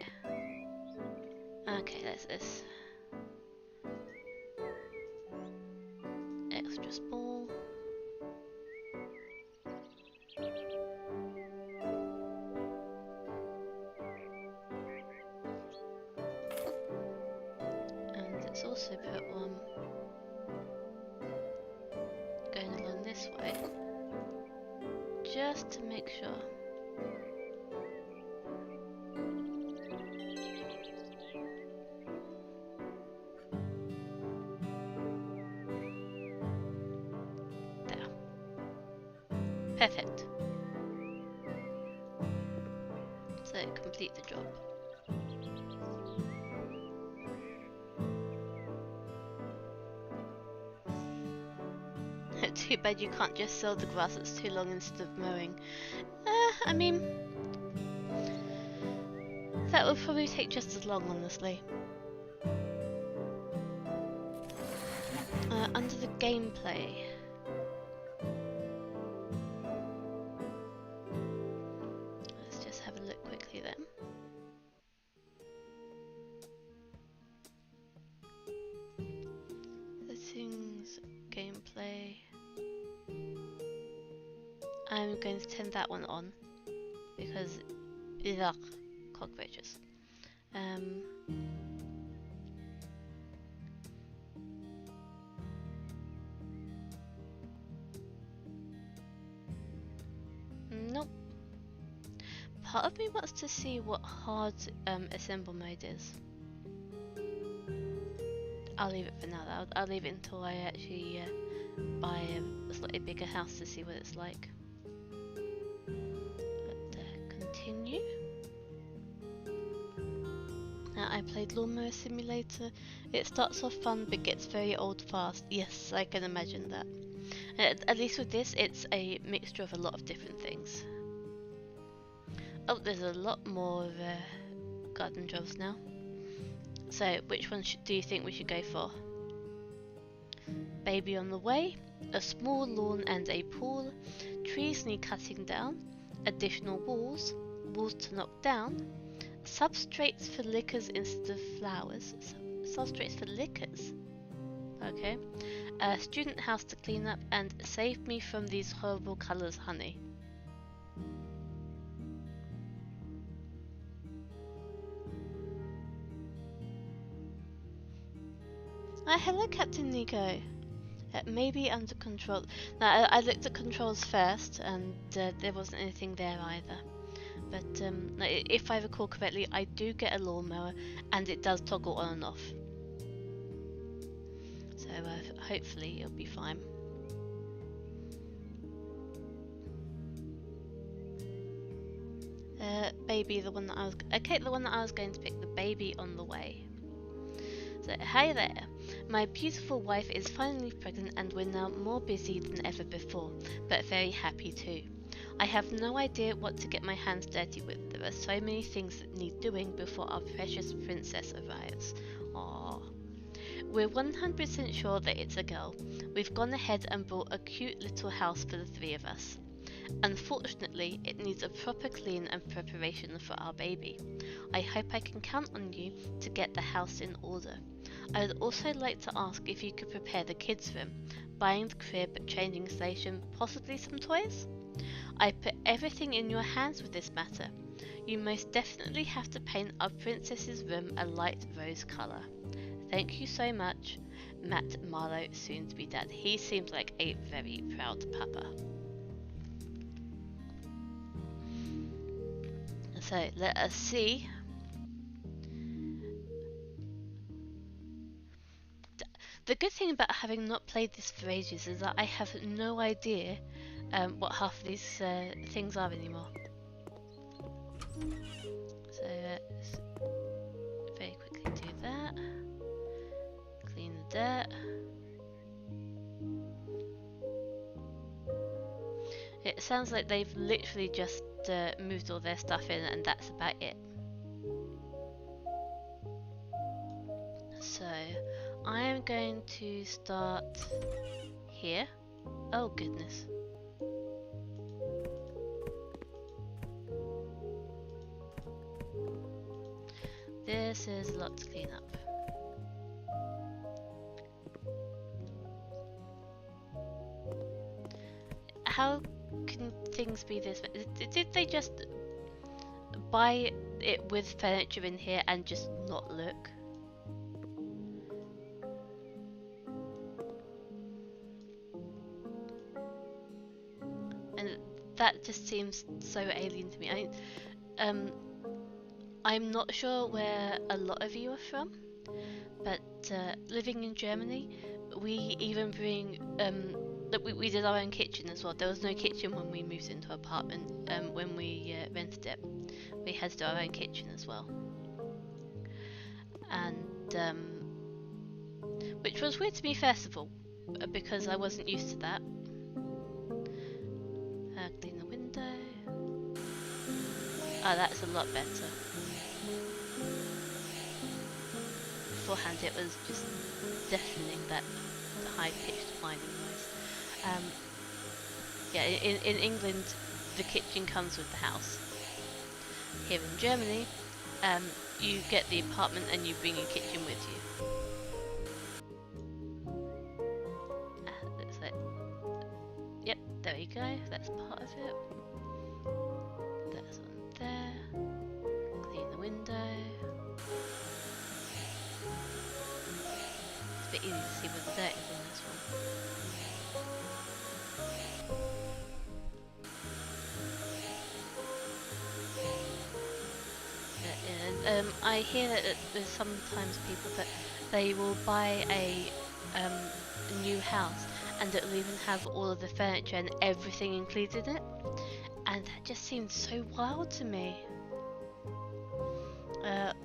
Okay, that's this. Extra small. And let's also put one going along this way. Just to make sure. Perfect. So complete the job. Too bad you can't just sell the grass that's too long instead of mowing. I mean, that would probably take just as long, honestly. Under the gameplay. Let's just have a look quickly then. Settings, gameplay. I'm going to turn that one on because ugh, cockroaches. Nope. Part of me wants to see what hard assemble mode is. I'll leave it for now though. I'll leave it until I actually buy a slightly bigger house to see what it's like. Continue. Now I played Lawnmower Simulator. It starts off fun but gets very old fast. Yes, I can imagine that. At least with this, it's a mixture of a lot of different things. Oh, there's a lot more garden jobs now. So, which one do you think we should go for? Baby on the way, a small lawn and a pool, trees need cutting down, additional walls, walls to knock down, substrates for liquors instead of flowers. Substrates for liquors? Okay. A student house to clean up, and save me from these horrible colours, honey. Hello, Captain Nico. Maybe under control. Now, I looked at controls first, and there wasn't anything there either. But if I recall correctly, I do get a lawnmower, and it does toggle on and off. So hopefully it'll be fine. Baby, the one that I was going to pick. The baby on the way. So, hi there. My beautiful wife is finally pregnant and we're now more busy than ever before, but very happy too. I have no idea what to get my hands dirty with. There are so many things that need doing before our precious princess arrives. Aww. We're 100% sure that it's a girl. We've gone ahead and bought a cute little house for the three of us. Unfortunately, it needs a proper clean and preparation for our baby. I hope I can count on you to get the house in order. I would also like to ask if you could prepare the kids' room, buying the crib, changing station, possibly some toys? I put everything in your hands with this matter. You most definitely have to paint our princess's room a light rose colour. Thank you so much, Matt Marlowe, soon to be dad. He seems like a very proud papa. So let us see. The good thing about having not played this for ages is that I have no idea what half of these things are anymore. So let's very quickly do that. Clean the dirt. It sounds like they've literally just moved all their stuff in and that's about it. So I am going to start here. Oh goodness. This is a lot to clean up. How can things be this way? Did they just buy it with furniture in here and just not look? And that just seems so alien to me. I'm not sure where a lot of you are from, but living in Germany, we even bring we did our own kitchen as well. There was no kitchen when we moved into an apartment. When we rented it, we had to do our own kitchen as well, and which was weird to me first of all, because I wasn't used to that. Clean the window. Oh, that's a lot better. Beforehand, it was just deafening, that high-pitched whining noise. Yeah, in England, the kitchen comes with the house. Here in Germany, you get the apartment and you bring your kitchen with you. Looks like, yep, there you go. That's part of it. That's on there. Clean the window. It's a bit easy to see where the dirt is on this one. I hear that there's sometimes people that they will buy a new house and it'll even have all of the furniture and everything included in it, and that just seems so wild to me.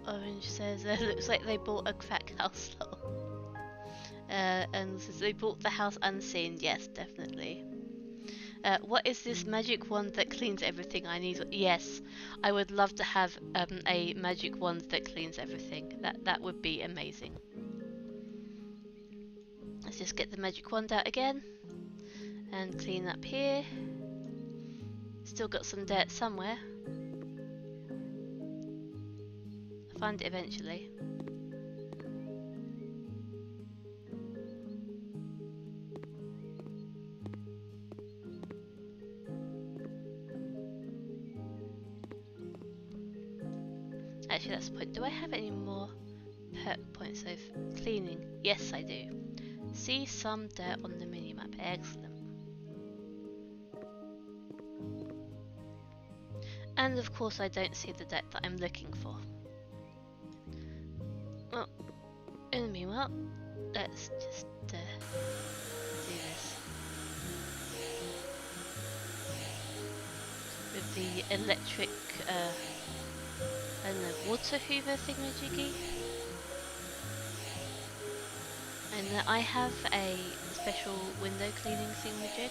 Orange says, looks like they bought a crack house. And says they bought the house unseen. Yes, definitely. What is this magic wand that cleans everything? I need. Yes, I would love to have a magic wand that cleans everything. That would be amazing. Let's just get the magic wand out again and clean up here. Still got some dirt somewhere. I'll find it eventually. Actually, that's the point. Do I have any more perk points of cleaning? Yes, I do. See some dirt on the minimap. Excellent. And of course, I don't see the dirt that I'm looking for. Well, in the meanwhile, let's just do this with the electric. I don't know, water hoover thingamajiggy. And I have a special window cleaning thingamajig,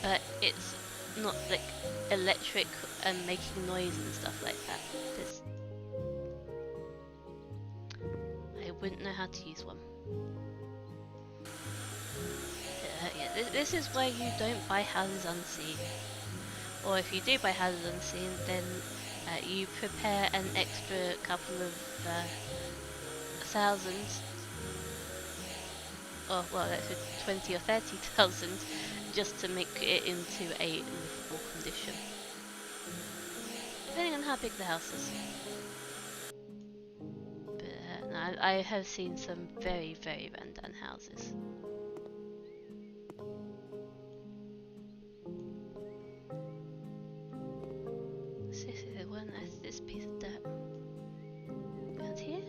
but it's not like electric and making noise and stuff like that. I wouldn't know how to use one. Yeah, this is why you don't buy houses unseen. Or if you do buy houses unseen, then you prepare an extra couple of thousands, or well, that's 20 or 30,000, just to make it into a livable condition, depending on how big the house is. But no, I have seen some very, very rundown houses. This piece of dirt around here,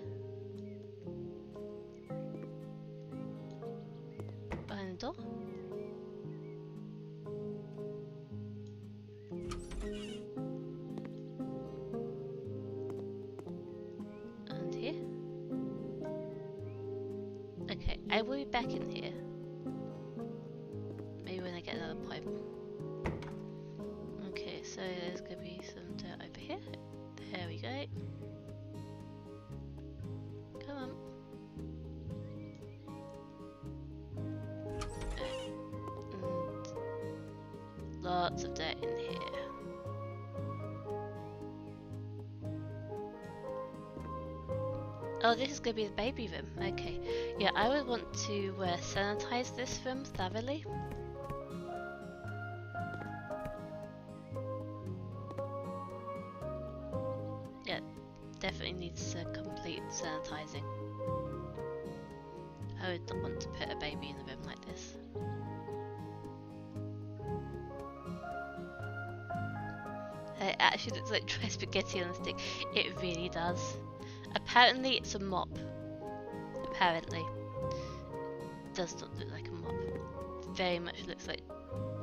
behind the door, and here. Okay, I will be back in here. Maybe when I get another pipe. Okay, so there's gonna be some dirt over here. There we go. Come on. And lots of dirt in here. Oh, this is going to be the baby room. Okay. Yeah, I would want to sanitize this room thoroughly. Definitely needs complete sanitizing. I would not want to put a baby in a room like this. It actually looks like dry spaghetti on a stick. It really does. Apparently it's a mop. Apparently. It does not look like a mop. It very much looks like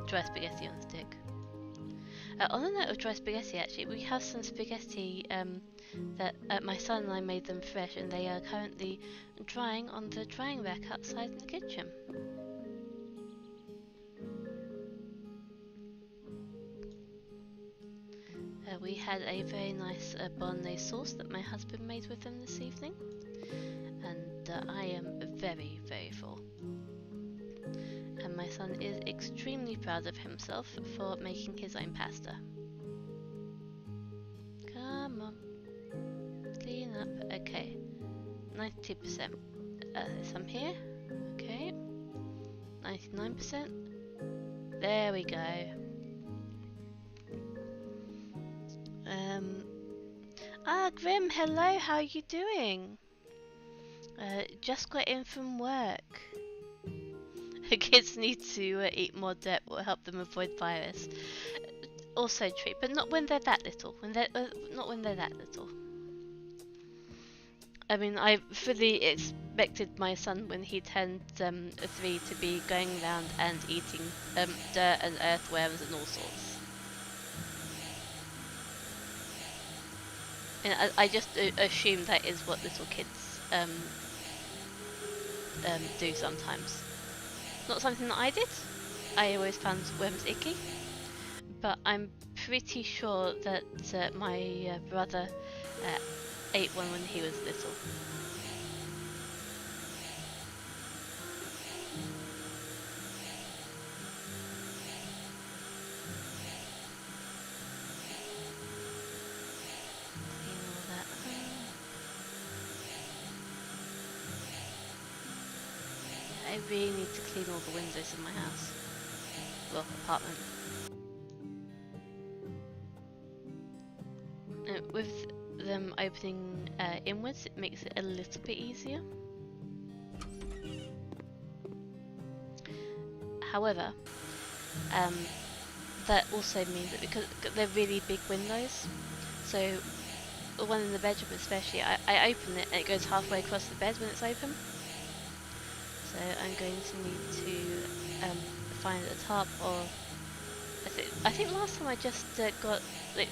dry spaghetti on a stick. On the note of dry spaghetti, actually, we have some spaghetti that my son and I made them fresh, and they are currently drying on the drying rack outside in the kitchen. We had a very nice bolognese sauce that my husband made with them this evening, and I am very, very full. And my son is extremely proud of himself for making his own pasta. Come on. Clean up. Okay. 92%. Some here. Okay. 99%. There we go. Grim, hello, how are you doing? Just got in from work. Kids need to eat more dirt, will help them avoid virus. Also true, but not when they're that little. Not when they're that little. I mean, I fully expected my son when he turned 3 to be going around and eating dirt and earthworms and all sorts. And I just assume that is what little kids do sometimes. Not something that I did, I always found worms icky, but I'm pretty sure that my brother ate one when he was little. Clean all that up. I really need to clean all the windows in my house. Well, apartment. With them opening inwards, it makes it a little bit easier. However, that also means that because they're really big windows, so the one in the bedroom especially, I open it and it goes halfway across the bed when it's open. So I'm going to need to find the top, or I think last time I just got like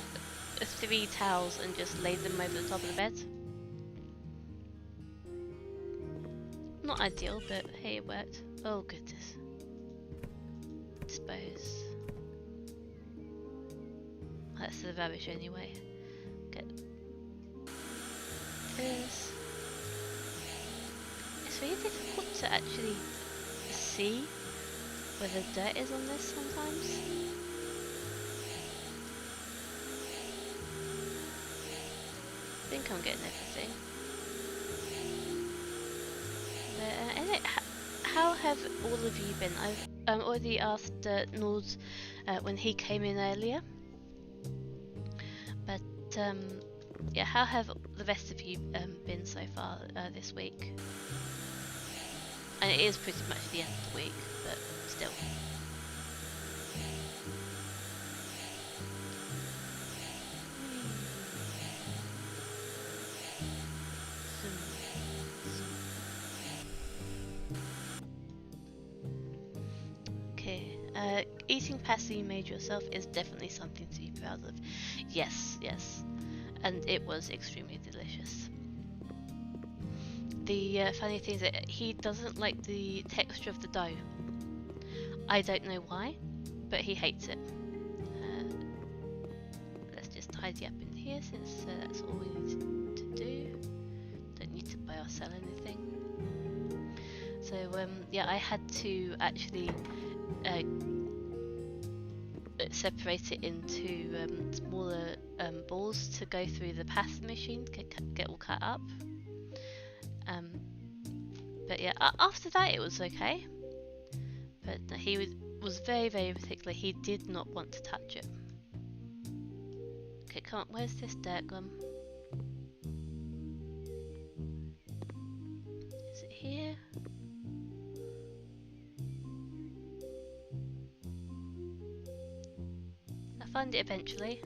3 towels and just laid them over the top of the bed. Not ideal, but hey, it worked. Oh goodness. Dispose. That's the rubbish anyway. Get this. It's really difficult to actually see where the dirt is on this sometimes. I think I'm getting everything. But anyway, how have all of you been? I've already asked Nord when he came in earlier. But yeah, how have the rest of you been so far this week? And it is pretty much the end of the week, but still. Okay, eating pasta you made yourself is definitely something to be proud of. Yes, yes, and it was extremely delicious. The funny thing is that he doesn't like the texture of the dough. I don't know why, but he hates it. Let's just tidy up in here since that's all we need to do. Don't need to buy or sell anything. So yeah, I had to actually separate it into smaller balls to go through the pasta machine, get all cut up. But yeah, after that it was okay. But he was very, very particular. He did not want to touch it. Okay, come on, where's this dirt gum? Is it here? I'll find it eventually.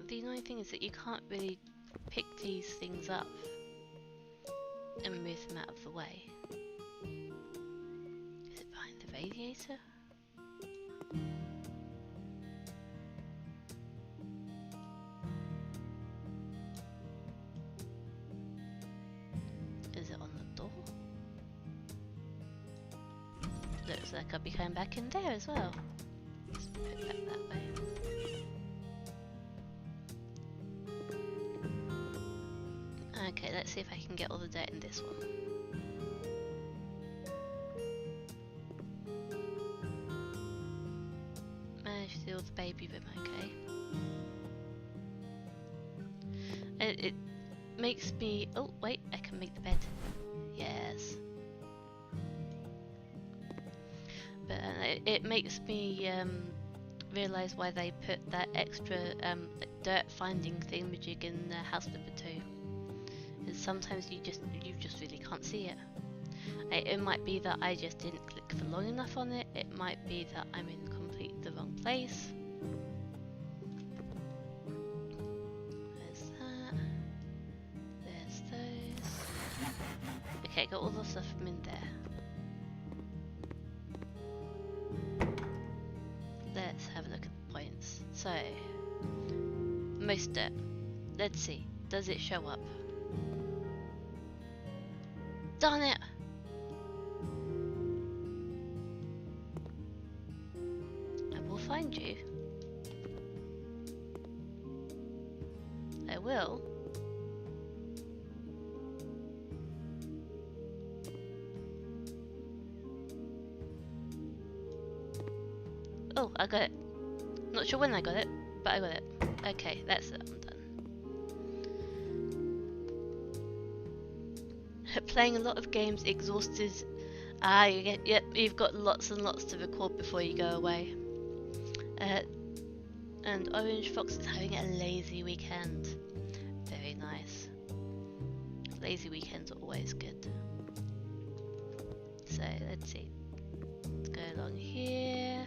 The annoying thing is that you can't really pick these things up and move them out of the way. Is it behind the radiator? Is it on the door? Looks like I'll be coming back in there as well. Let's put it back that way. Okay, let's see if I can get all the dirt in this one. Managed to do all the baby room okay. It makes me... Oh, wait, I can make the bed. Yes. But it makes me realise why they put that extra dirt finding thingamajig in Houseflipper 2. Sometimes you just really can't see it. It might be that I just didn't click for long enough on it. It might be that I'm in completely the wrong place. There's that. There's those. Okay, got all the stuff from in there. Let's have a look at the points. So, most dirt. Let's see. Does it show up? Darn it! I will find you. I will. Oh, I got it. Not sure when I got it, but I got it. Okay, that's it. I'm done. Playing a lot of games exhausted. Ah, yep, you've got lots and lots to record before you go away. And Orange Fox is having a lazy weekend. Very nice. Lazy weekends are always good. So, let's see. Let's go along here.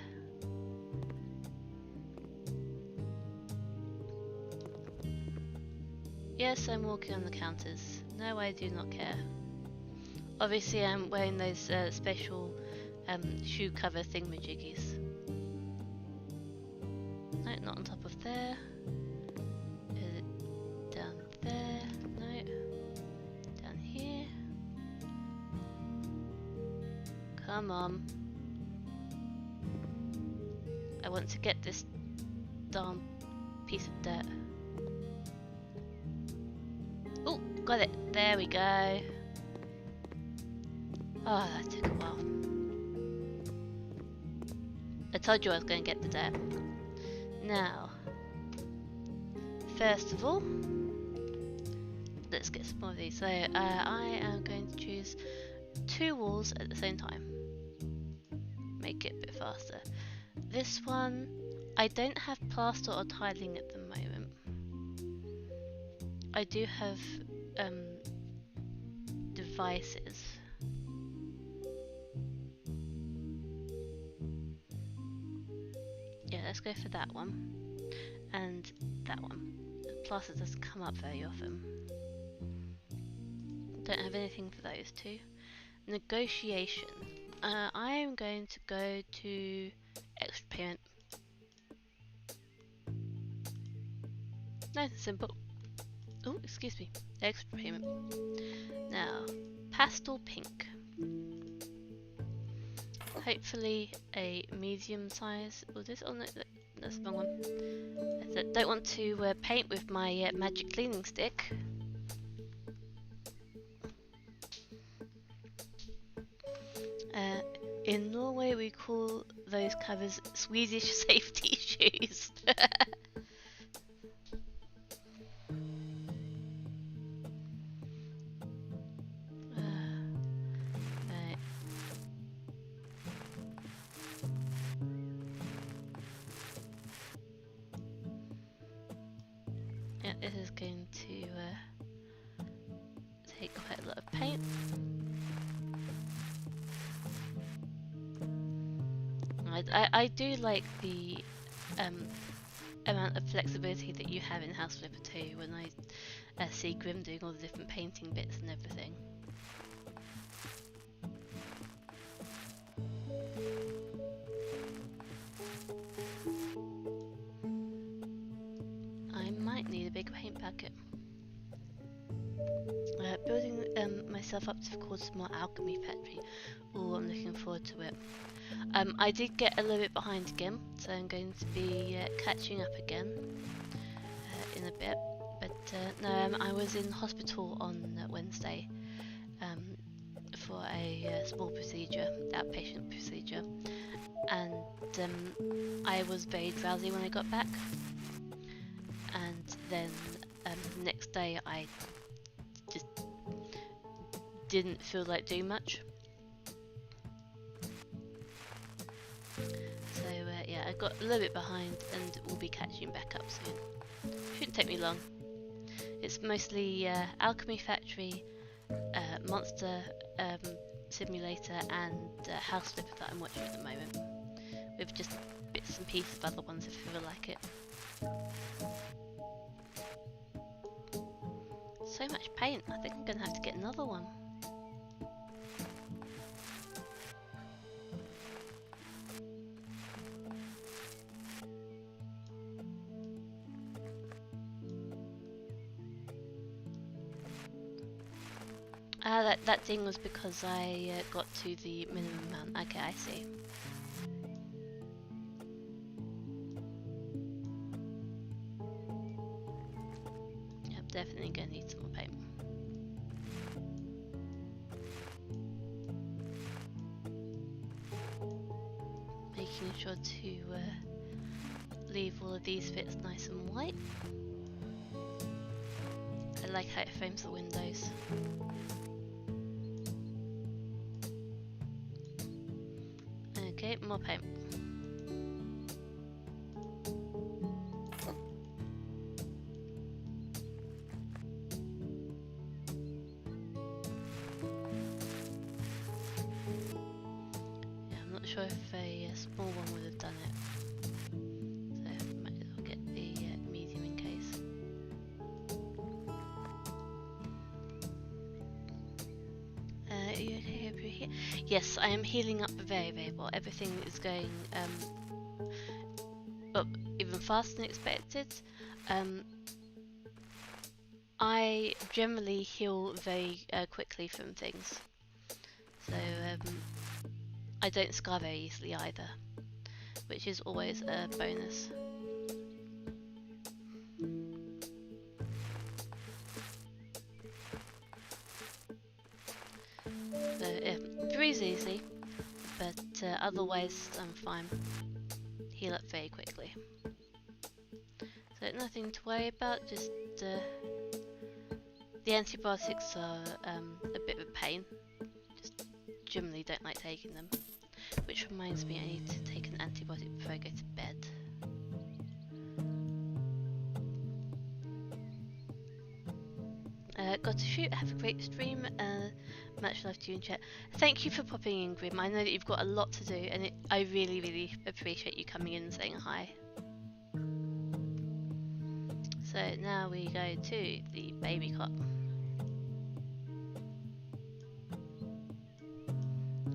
Yes, I'm walking on the counters. No, I do not care. Obviously, I'm wearing those special shoe cover thingamajiggies. No, not on top of there. Is it down there? No. Down here. Come on. I want to get this darn piece of dirt. Oh, got it. There we go. Oh, that took a while. I told you I was going to get the dirt. Now, first of all, let's get some more of these. So, I am going to choose 2 walls at the same time. Make it a bit faster. This one, I don't have plaster or tiling at the moment. I do have devices. Yeah, let's go for that one. And that one. The plaster doesn't come up very often. Don't have anything for those 2. Negotiation. I am going to go to extra payment. Nice and simple. Oh, excuse me. Extra payment. Now, pastel pink. Hopefully a medium size. Oh, this. Oh no, that's the wrong one. I don't want to paint with my magic cleaning stick. In Norway, we call those covers Swedish safety shoes. Right. Yeah, this is going to take quite a lot of paint. I do like the amount of flexibility that you have in Houseflipper 2 when I see Grim doing all the different painting bits and everything. I might need a bigger paint bucket. Building myself up to record some more Alchemy Factory. Oh, I'm looking forward to it. I did get a little bit behind again, so I'm going to be catching up again in a bit. But no, I was in hospital on Wednesday for a small procedure, outpatient procedure, and I was very drowsy when I got back. And then the next day I just didn't feel like doing much. So yeah, I got a little bit behind and will be catching back up soon. Shouldn't take me long. It's mostly Alchemy Factory, Monster Simulator and Houseflipper that I'm watching at the moment. With just bits and pieces of other ones if you feel like it. So much paint, I think I'm going to have to get another one. Ah, that thing was because I got to the minimum amount. Okay, I see. Yep, definitely gonna need some more paint. Making sure to leave all of these bits nice and white. I like how it frames the windows. Okay, more paint. Yeah, I'm not sure if a small one would have done it. So I might as well get the medium in case. Are you okay over here? Yes, I am healing up very, very well. Everything is going up even faster than expected. I generally heal very quickly from things, so I don't scar very easily either, which is always a bonus. So bruise easily, but otherwise I'm fine. Heal up very quickly. So nothing to worry about, just the antibiotics are a bit of a pain. Just generally don't like taking them. Which reminds me, I need to take an antibiotic before I go to bed. Got to shoot, have a great stream, much love to you in chat. Thank you for popping in, Grim. I know that you've got a lot to do, and I really, really appreciate you coming in and saying hi. So now we go to the baby cot.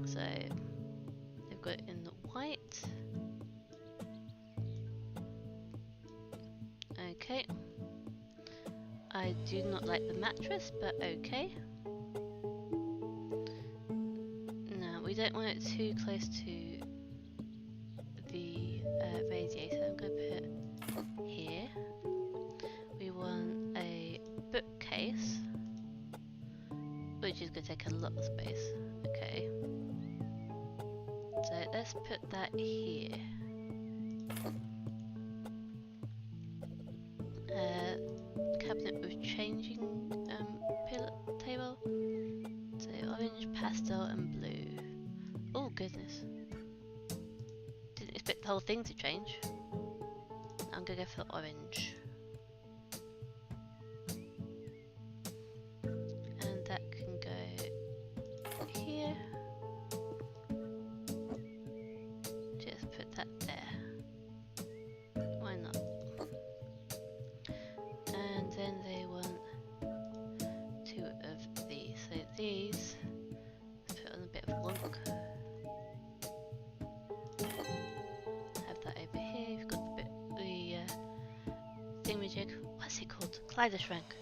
So they've got it in the white. Okay. I do not like the mattress, but okay. Now we don't want it too close to the radiator. I'm going to put it here. We want a bookcase, which is going to take a lot of space. Okay. So let's put that here. Cabinet with changing table. So orange, pastel and blue. Oh goodness. Didn't expect the whole thing to change. I'm gonna go for orange. And that can go here. Just put that there. Why not? And then they want two of these. So these, let's put on a bit of wonk. Have that over here. You've got the thingamajig. What's it called? Kleiderschrank.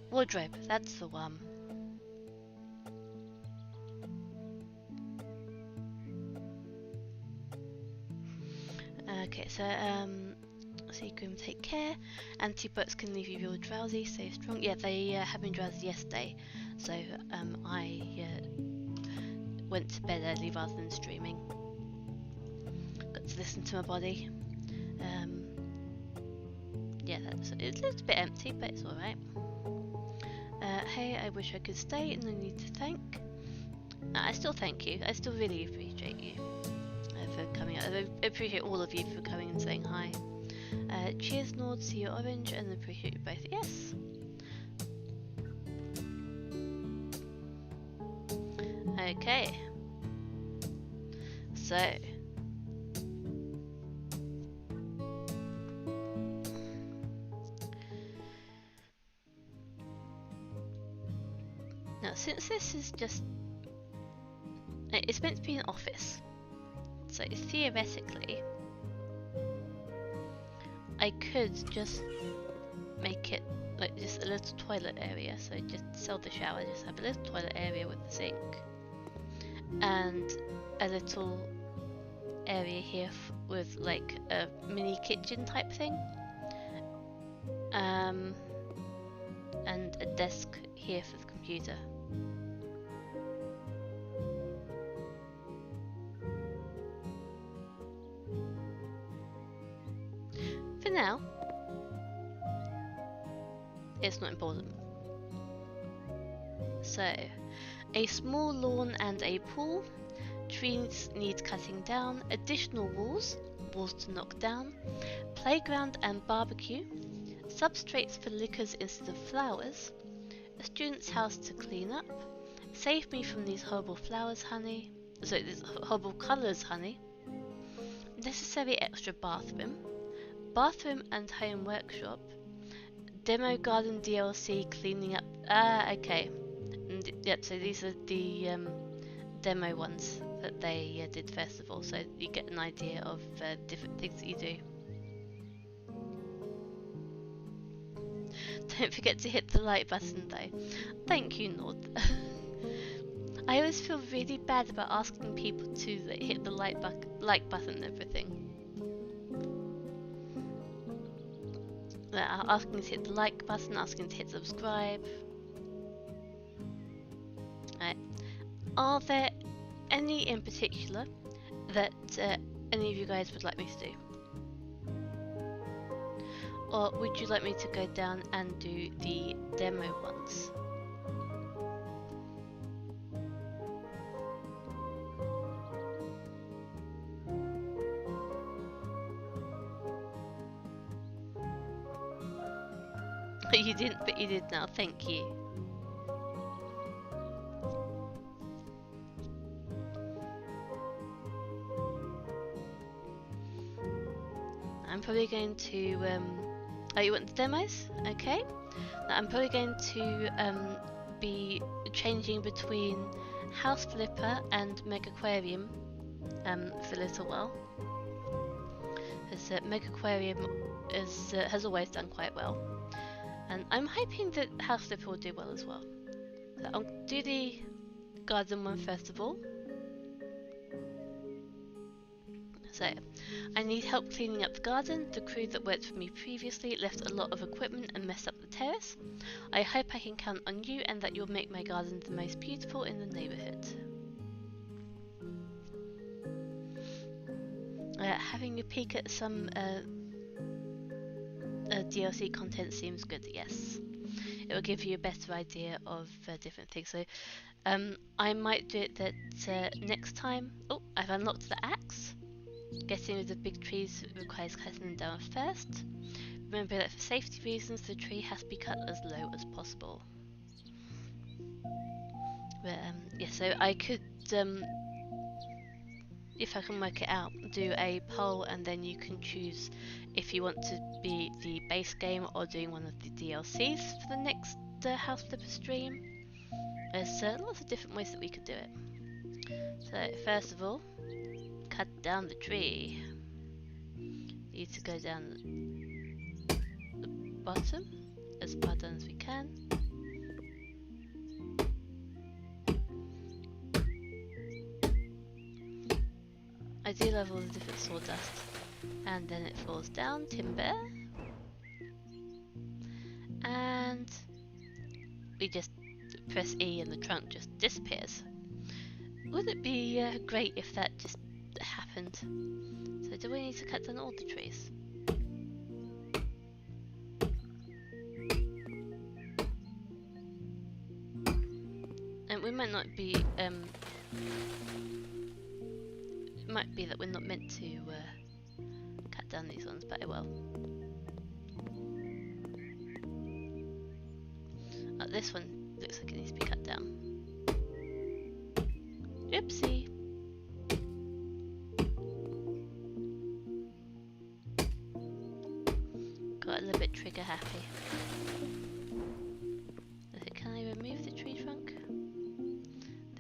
Wardrobe. That's the one. Okay, so Seagrim, take care. Antibiotics can leave you real drowsy, stay strong. Yeah, they have been drowsy yesterday, so I went to bed early rather than streaming. Got to listen to my body. Yeah, it's a little bit empty, but it's alright. Hey, I wish I could stay, no need to thank. I still thank you. I still really appreciate you for coming out. I appreciate all of you for coming and saying hi. Cheers, Nord, see you orange, and appreciate you both. Yes. Okay. So. Now, since this is just... It's meant to be an office. So theoretically, I could just make it like just a little toilet area. So just sell the shower, just have a little toilet area with the sink and a little area here with like a mini kitchen type thing, and a desk here for the computer. For now, it's not important. So, a small lawn and a pool. Trees need cutting down. Additional walls to knock down. Playground and barbecue. Substrates for liquors instead of flowers. A student's house to clean up. Save me from these horrible flowers, honey. So these horrible colours, honey. Necessary extra bathroom. Bathroom and home workshop. Demo garden DLC cleaning up. Okay. Yep, so these are the demo ones that they did first of all, so you get an idea of different things that you do. Don't forget to hit the like button though. Thank you, Nord. I always feel really bad about asking people to hit the like button and everything. Asking to hit the like button, asking to hit subscribe. Right. Are there any in particular that any of you guys would like me to do? Or would you like me to go down and do the demo ones? You didn't, but you did now, thank you. I'm probably going to, oh, you want the demos? Okay. I'm probably going to be changing between Houseflipper and Megaquarium for a little while. Because Megaquarium has always done quite well. And I'm hoping that Houseflipper will do well as well. So I'll do the garden one first of all. So, I need help cleaning up the garden. The crew that worked for me previously left a lot of equipment and messed up the terrace. I hope I can count on you and that you'll make my garden the most beautiful in the neighbourhood. Having a peek at some DLC content seems good, yes. It will give you a better idea of different things. So I might do it that next time. Oh, I've unlocked the axe. Getting rid of big trees requires cutting them down first. Remember that for safety reasons the tree has to be cut as low as possible. But yeah, so I could, if I can work it out, do a poll and then you can choose if you want to be the base game or doing one of the DLCs for the next Houseflipper stream. There's lots of different ways that we could do it. So first of all, cut down the tree. Need to go down the bottom as far down as we can. I do love all the different sawdust. And then it falls down, timber. And we just press E and the trunk just disappears. Wouldn't it be great if that just happened? So do we need to cut down all the trees? And we might not be, it might be that we're not meant to cut down these ones, but I will. Oh, this one looks like it needs to be cut down. Oopsie! Got a little bit trigger happy. Can I remove the tree trunk?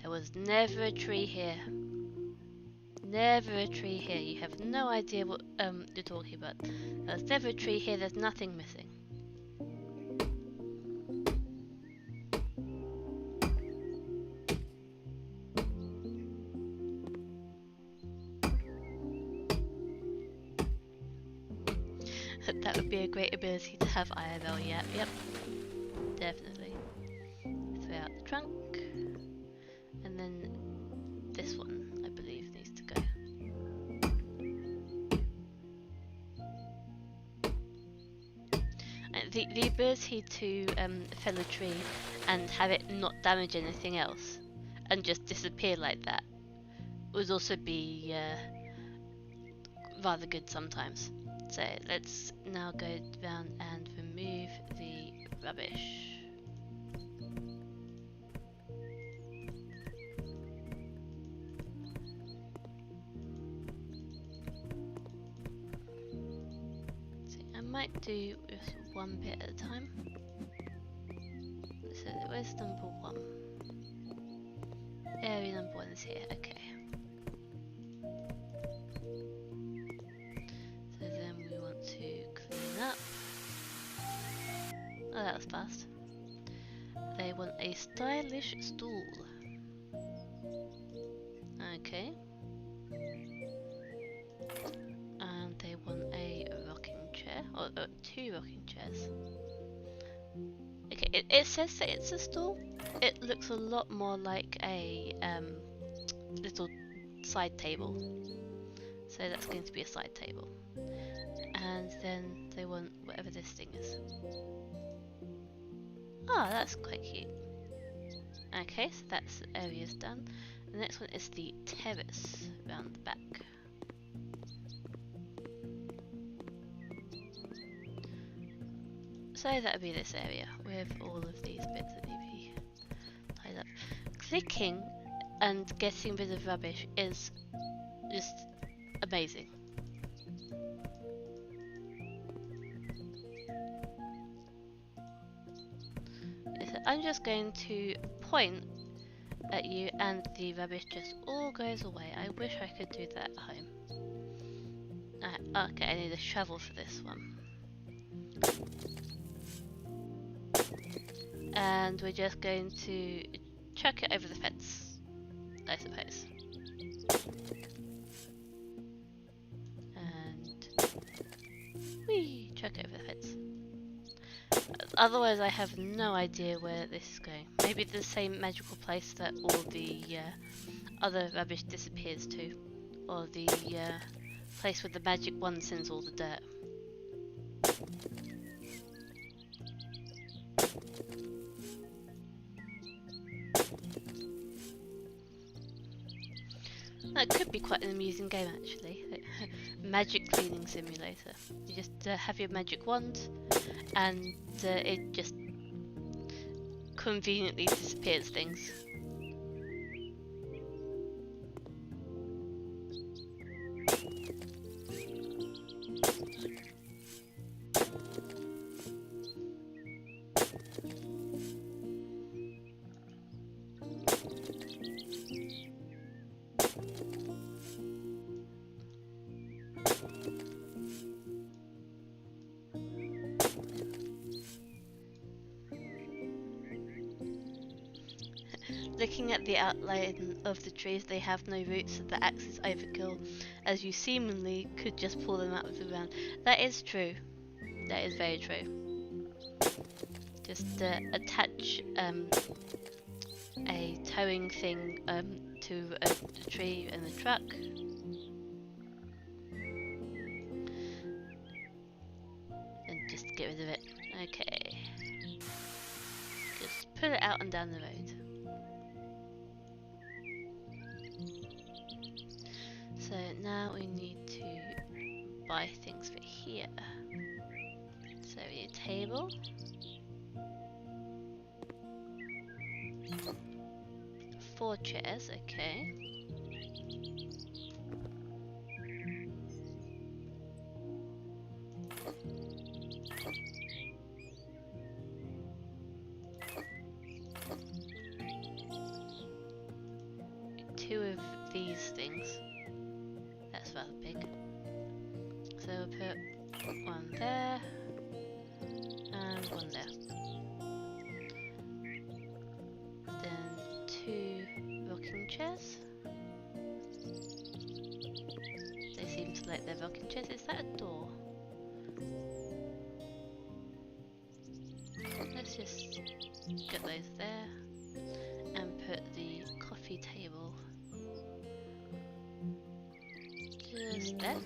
There was never a tree here. Never a tree here. You have no idea what you're talking about. There's never a tree here. There's nothing missing. That would be a great ability to have IRL, yeah, yep. Definitely. Throw out the trunk. And then this one, I believe, needs to go. The ability to fell a tree and have it not damage anything else and just disappear like that would also be rather good sometimes. So let's now go down and remove the rubbish. So I might do just one bit at a time. So where's number 1? Area number 1 is here, okay. So then we want to clean up. Oh, that was fast. They want a stylish stool. Okay. And they want a rocking chair, or 2 rocking chairs. Okay, it says that it's a stool. It looks a lot more like a little side table. So that's going to be a side table. And then they want whatever this thing is. Oh, that's quite cute. Okay, so that's the area's done. The next one is the terrace around the back. So that would be this area with all of these bits that need to be tied up. Clicking and getting rid of rubbish is just amazing. So I'm just going to point at you and the rubbish just all goes away. I wish I could do that at home. Okay, I need a shovel for this one. And we're just going to chuck it over the fence, I suppose. And whee, chuck it over the fence. Otherwise I have no idea where this is going. Maybe the same magical place that all the other rubbish disappears to. Or the place where the magic wand sends all the dirt. That could be quite an amusing game actually. Magic cleaning simulator. You just have your magic wand and it just conveniently disappears things. Looking at the outline of the trees, they have no roots, so the axe is overkill, as you seemingly could just pull them out of the ground. That is true. That is very true. Just attach a towing thing to a tree and a truck. And just get rid of it. Okay. Just put it out and down the road. So now we need to buy things for here. So we need a table. 4 chairs, okay. Two of these things. That's rather big. So we'll put one there and one there. Then 2 rocking chairs. They seem to like their rocking chairs. Is that a door? get those there, and put the coffee table just there.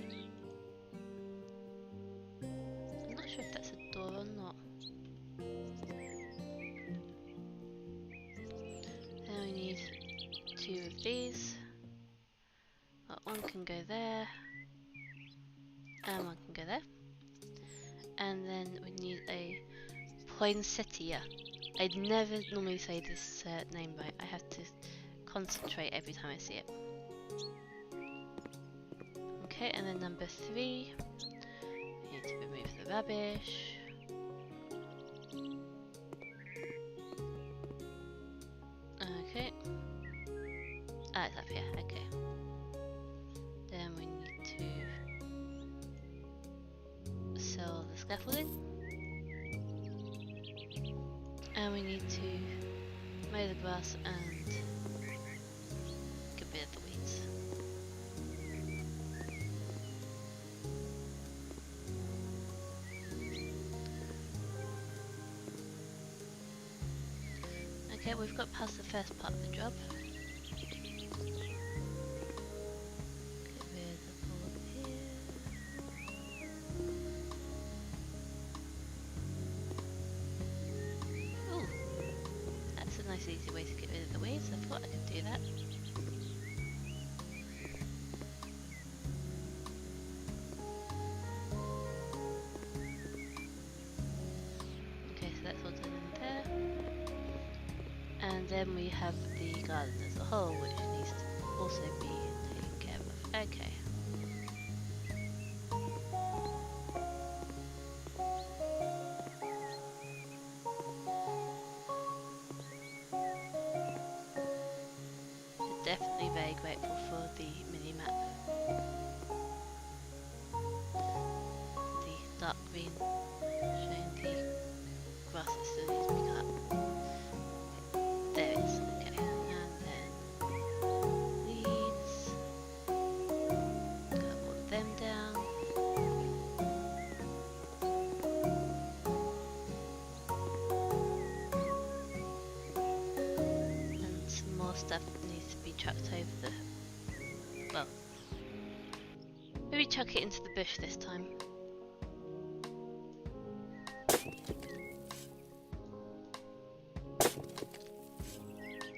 I'm not sure if that's a door or not. Then we need 2 of these. Well, one can go there, and one can go there. And then we need a poinsettia. I'd never normally say this name right. I have to concentrate every time I see it. Okay, and then number 3, we need to remove the rubbish. Okay. Ah, it's up here, okay. Then we need to sell the scaffolding. And we need to mow the grass and get rid of the weeds. Okay, we've got past the first part of the job. Get rid of all of here. Ooh, that's a nice easy way to get rid of the weeds. I thought I could do that. Okay, so that's all done in there. And then we have the garden as a whole, which needs to also be taken care of. Okay. We're definitely very grateful for the mini-map. The dark green showing the grass that still needs to be cut. There it is. Okay, and then these. Cut all of them down. And some more stuff needs to be chucked over the... well, maybe chuck it into the bush this time.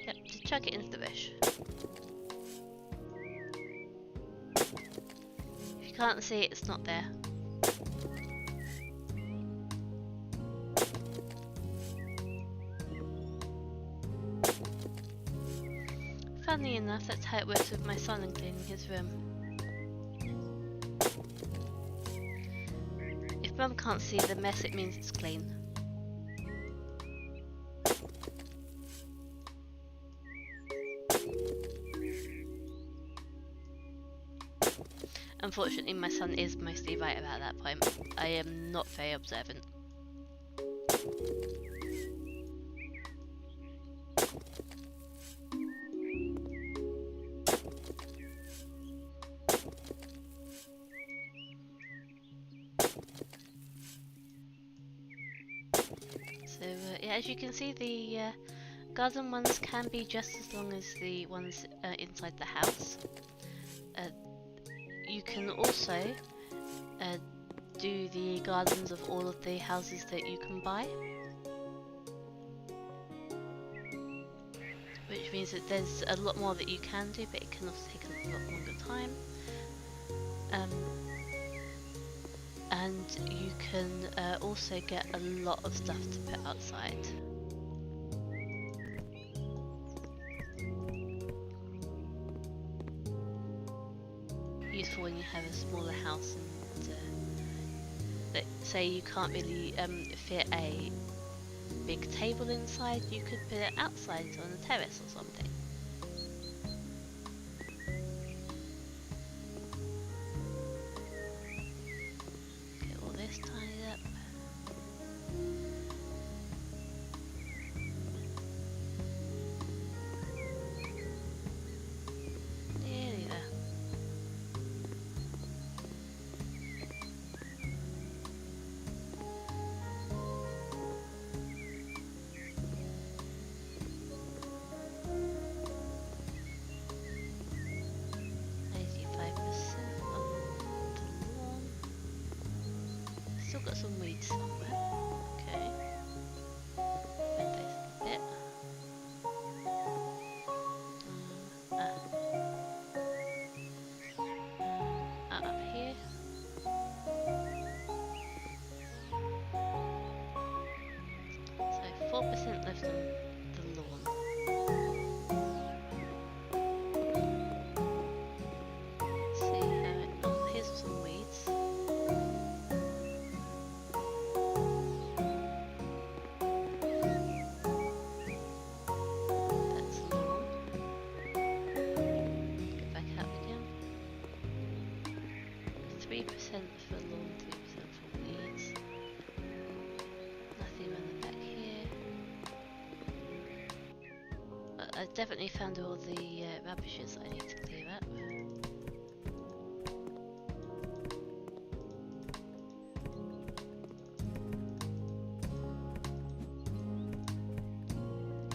Yep, just chuck it into the bush. If you can't see it, it's not there. Funny enough, that's how it works with my son and cleaning his room. If Mum can't see the mess, it means it's clean. Unfortunately, my son is mostly right about that point. I am not very observant. So, yeah, as you can see, the garden ones can be just as long as the ones inside the house. You can also do the gardens of all of the houses that you can buy, which means that there's a lot more that you can do, but it can also take a lot longer time. And you can also get a lot of stuff to put outside. Useful when you have a smaller house and let's say you can't really fit a big table inside, you could put it outside on a terrace or something. Get all this tied up. Nearly there. 4% left on the lawn. Let's see how it... Oh, here's some weeds. That's lawn. Go back out again. 3% for lawn, 3% for weeds. Nothing on the back here. I definitely found all the rubbishes I need to clear up.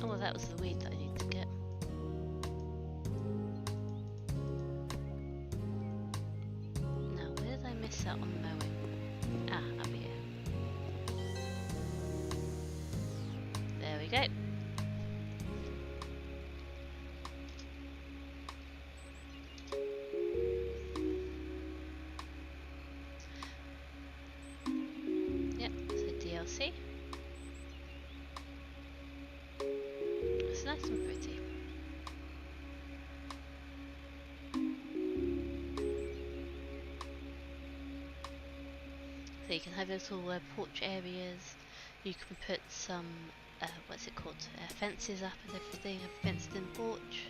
Oh, well, that was the weed that I need to get. Now, where did I miss out on mowing? Ah, up here. There we go. Yep, so DLC. It's nice and pretty. So you can have little porch areas. You can put some, what's it called, fences up and everything. Have a fenced in porch.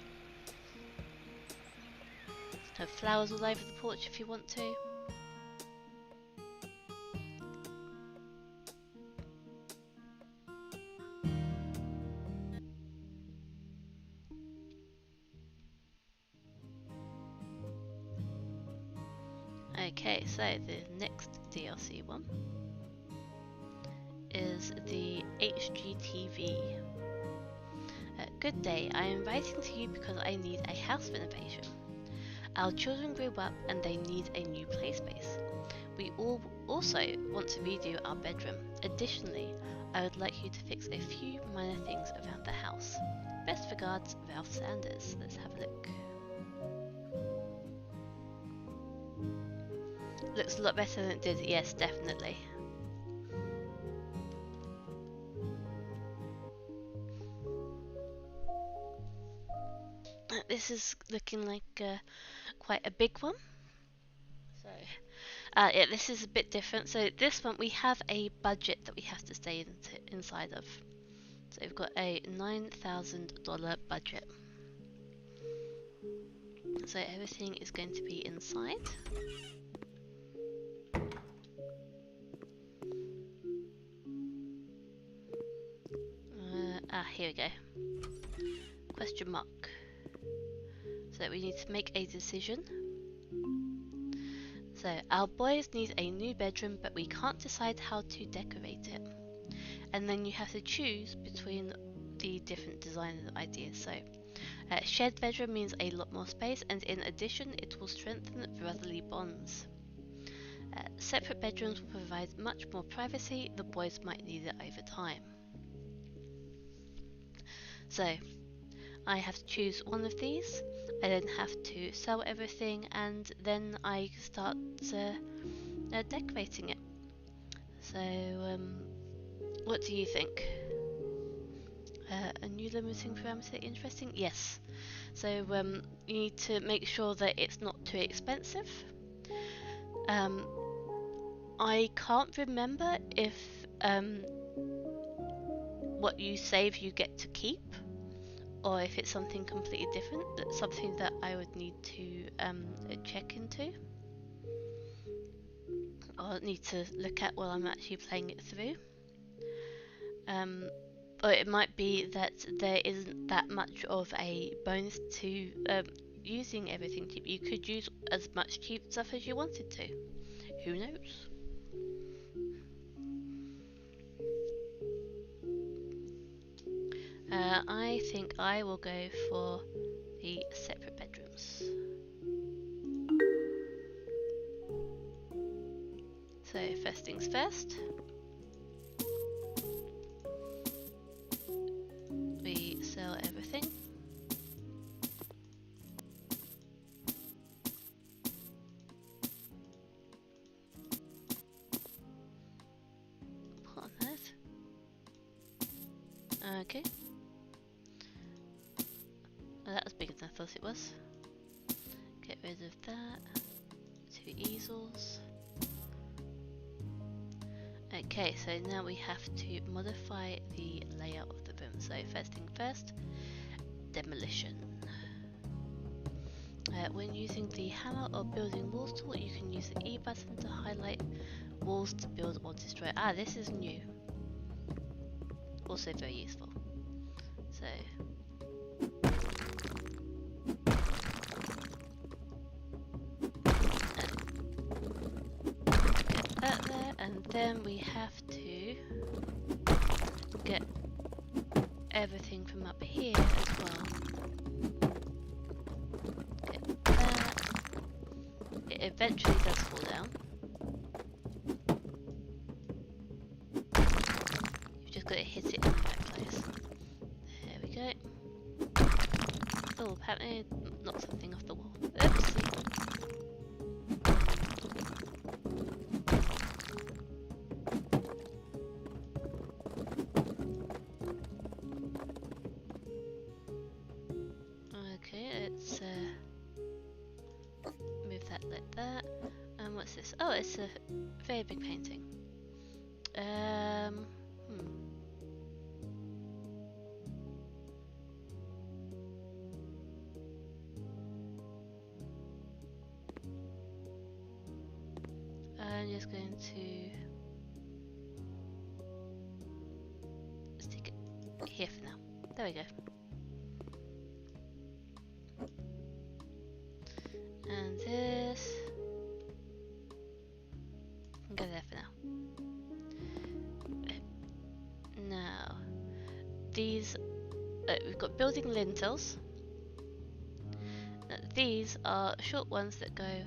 Have flowers all over the porch if you want to. Okay, so the next DLC one is the HGTV. Good day, I am writing to you because I need a house renovation. Our children grew up and they need a new play space. We all also want to redo our bedroom. Additionally, I would like you to fix a few minor things around the house. Best regards, Ralph Sanders. Let's have a look. Looks a lot better than it did, yes, definitely. This is looking like quite a big one. So, yeah, this is a bit different. So this one, we have a budget that we have to stay inside of. So we've got a $9,000 budget. So everything is going to be inside. Here we go. Question mark. So we need to make a decision. So our boys need a new bedroom, but we can't decide how to decorate it. And then you have to choose between the different design ideas. So shared bedroom means a lot more space, and in addition it will strengthen brotherly bonds. Separate bedrooms will provide much more privacy. The boys might need it over time. So I have to choose one of these. I then have to sell everything, and then I start decorating it. So what do you think? A new limiting parameter, interesting? Yes. So you need to make sure that it's not too expensive. I can't remember if what you save you get to keep, or if it's something completely different. That's something that I would need to check into, or need to look at while I'm actually playing it through. Or it might be that there isn't that much of a bonus to using everything cheap. You could use as much cheap stuff as you wanted to. Who knows? I think I will go for the separate bedrooms. So first things first. We sell everything. Put on that. Okay. Oh, that was bigger than I thought it was. Get rid of that. 2 easels. Okay, so now we have to modify the layout of the room. So first thing first, demolition. When using the hammer or building walls tool, you can use the E button to highlight walls to build or destroy. Ah, this is new. Also very useful. So get that there, and then we have to get everything from up here as well. Get that. It eventually does fall down. You've just got to hit it in the right place. There we go. Oh, apparently I knocked something off the wall. Oopsie. Okay, let's move that like that. And what's this? Oh, it's a very big painting. I'm just going to stick it here for now. There we go. And this can go there for now. Now, these we've got building lintels. Now, these are short ones that go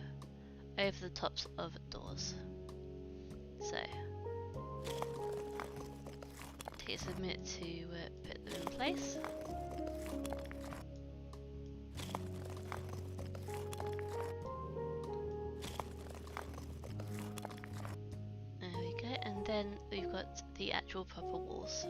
over the tops of doors. So, takes a minute to put them in place. There we go, and then we've got the actual proper walls.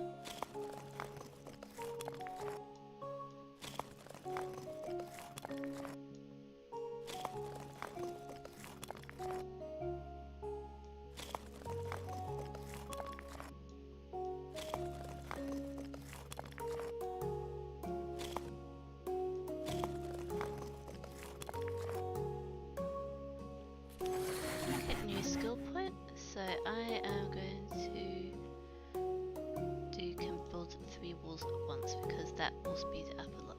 So I am going to can build 3 walls at once because that will speed it up a lot.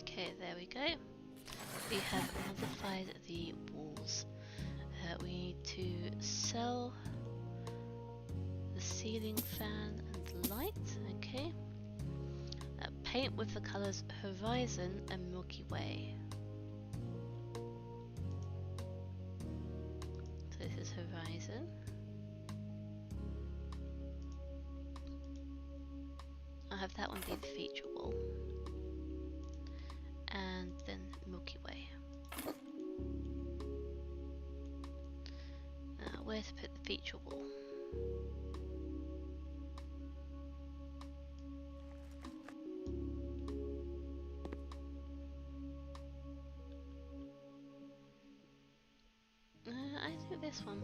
Okay, there we go. We have modified the walls. We need to sell the ceiling fan and light, okay. Paint with the colours Horizon and Milky Way. So this is Horizon. I'll have that one be the feature wall. And then Milky Way. Now, where to put the feature wall? I think this one.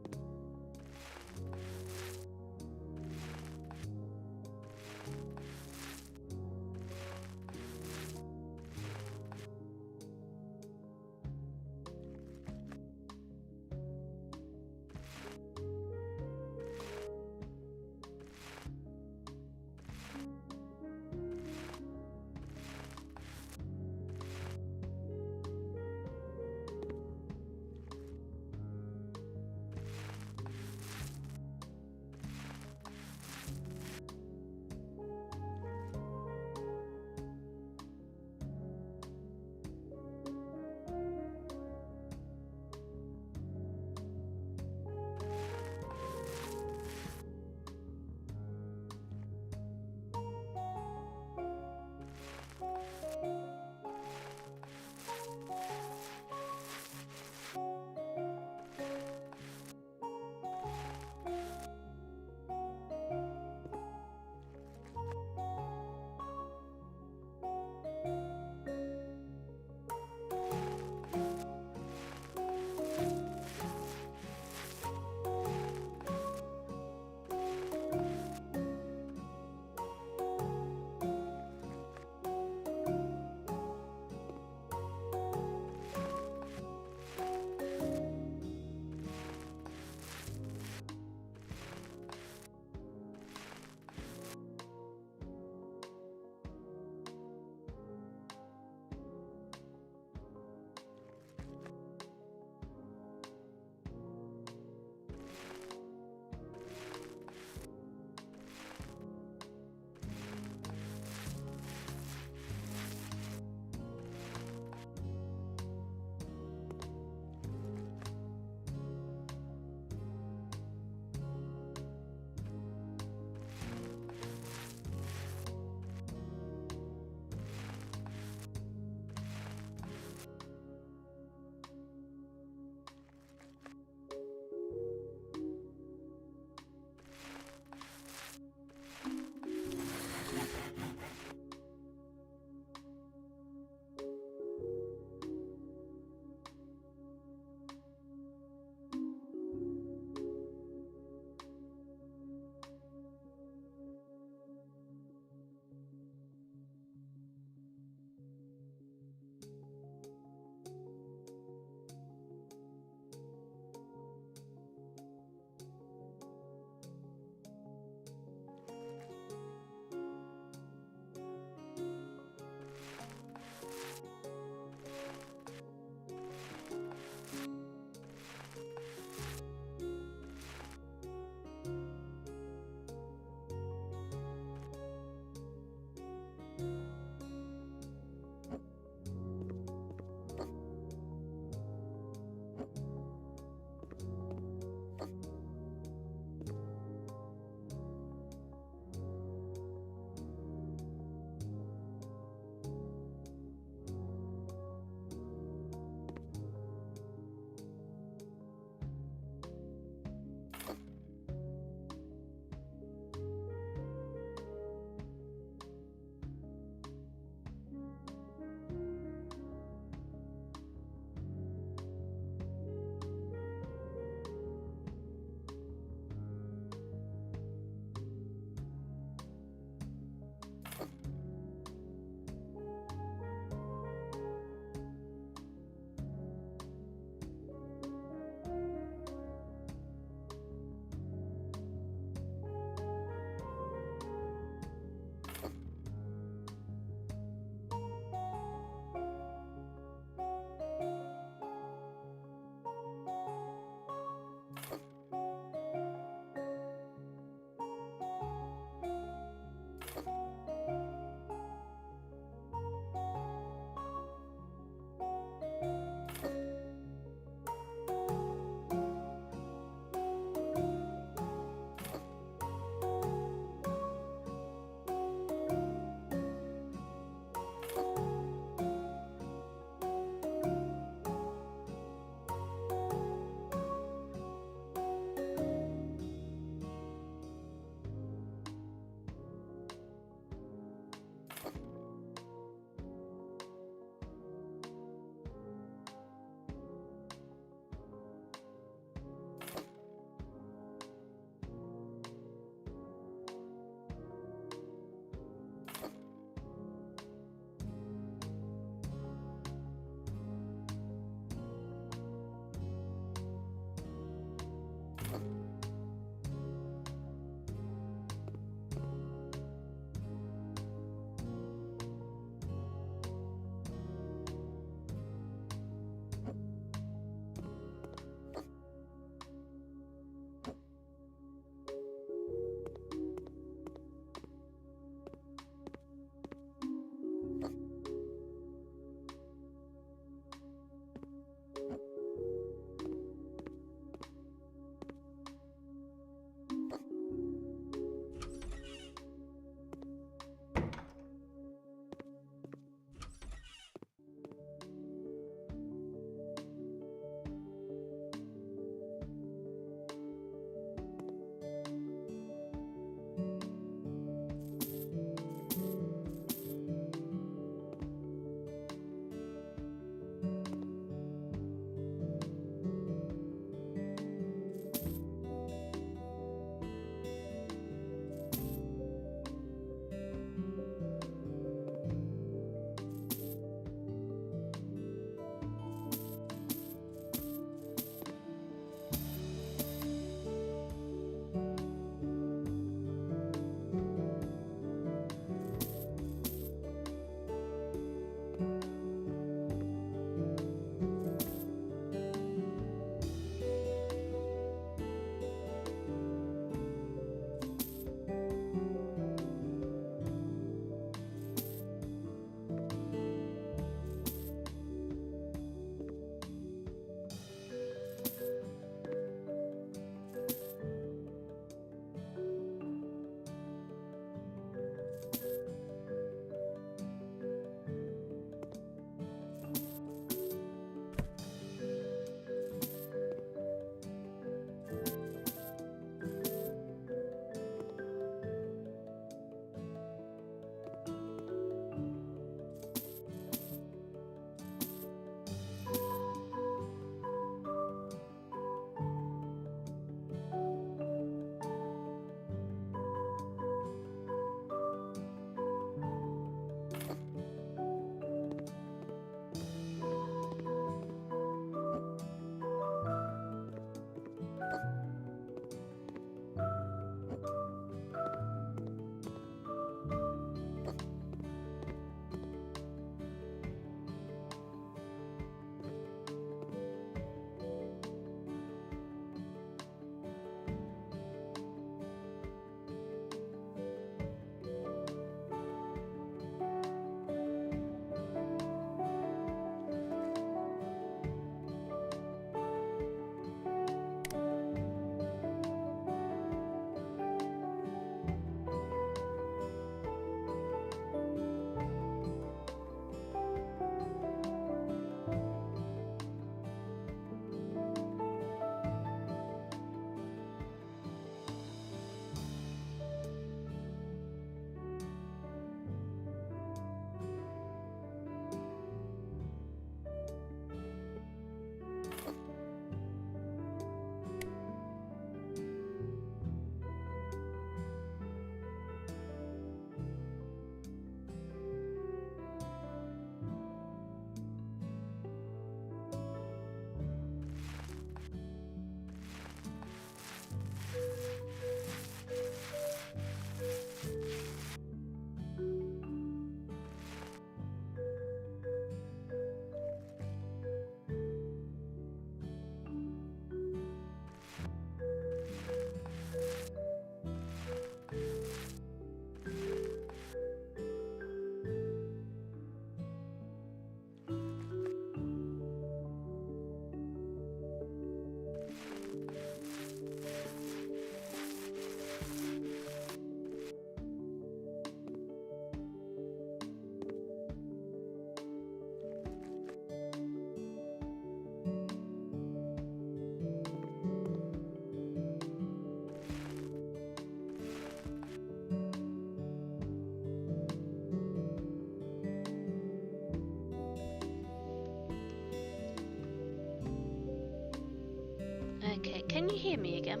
hear me again?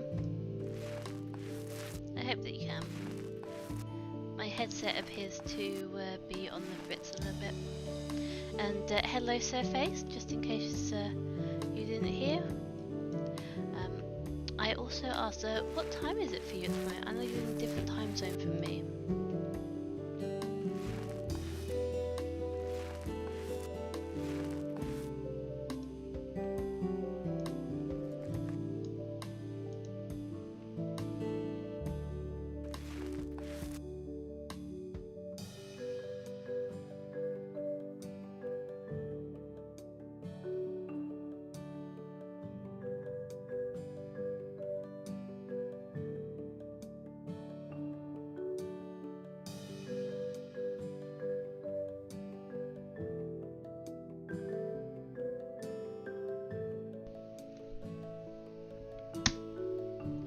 I hope that you can. My headset appears to be on the fritz a little bit. And hello Surface, just in case you didn't hear. I also asked, what time is it for you at the moment? I know you're in a different time zone from me.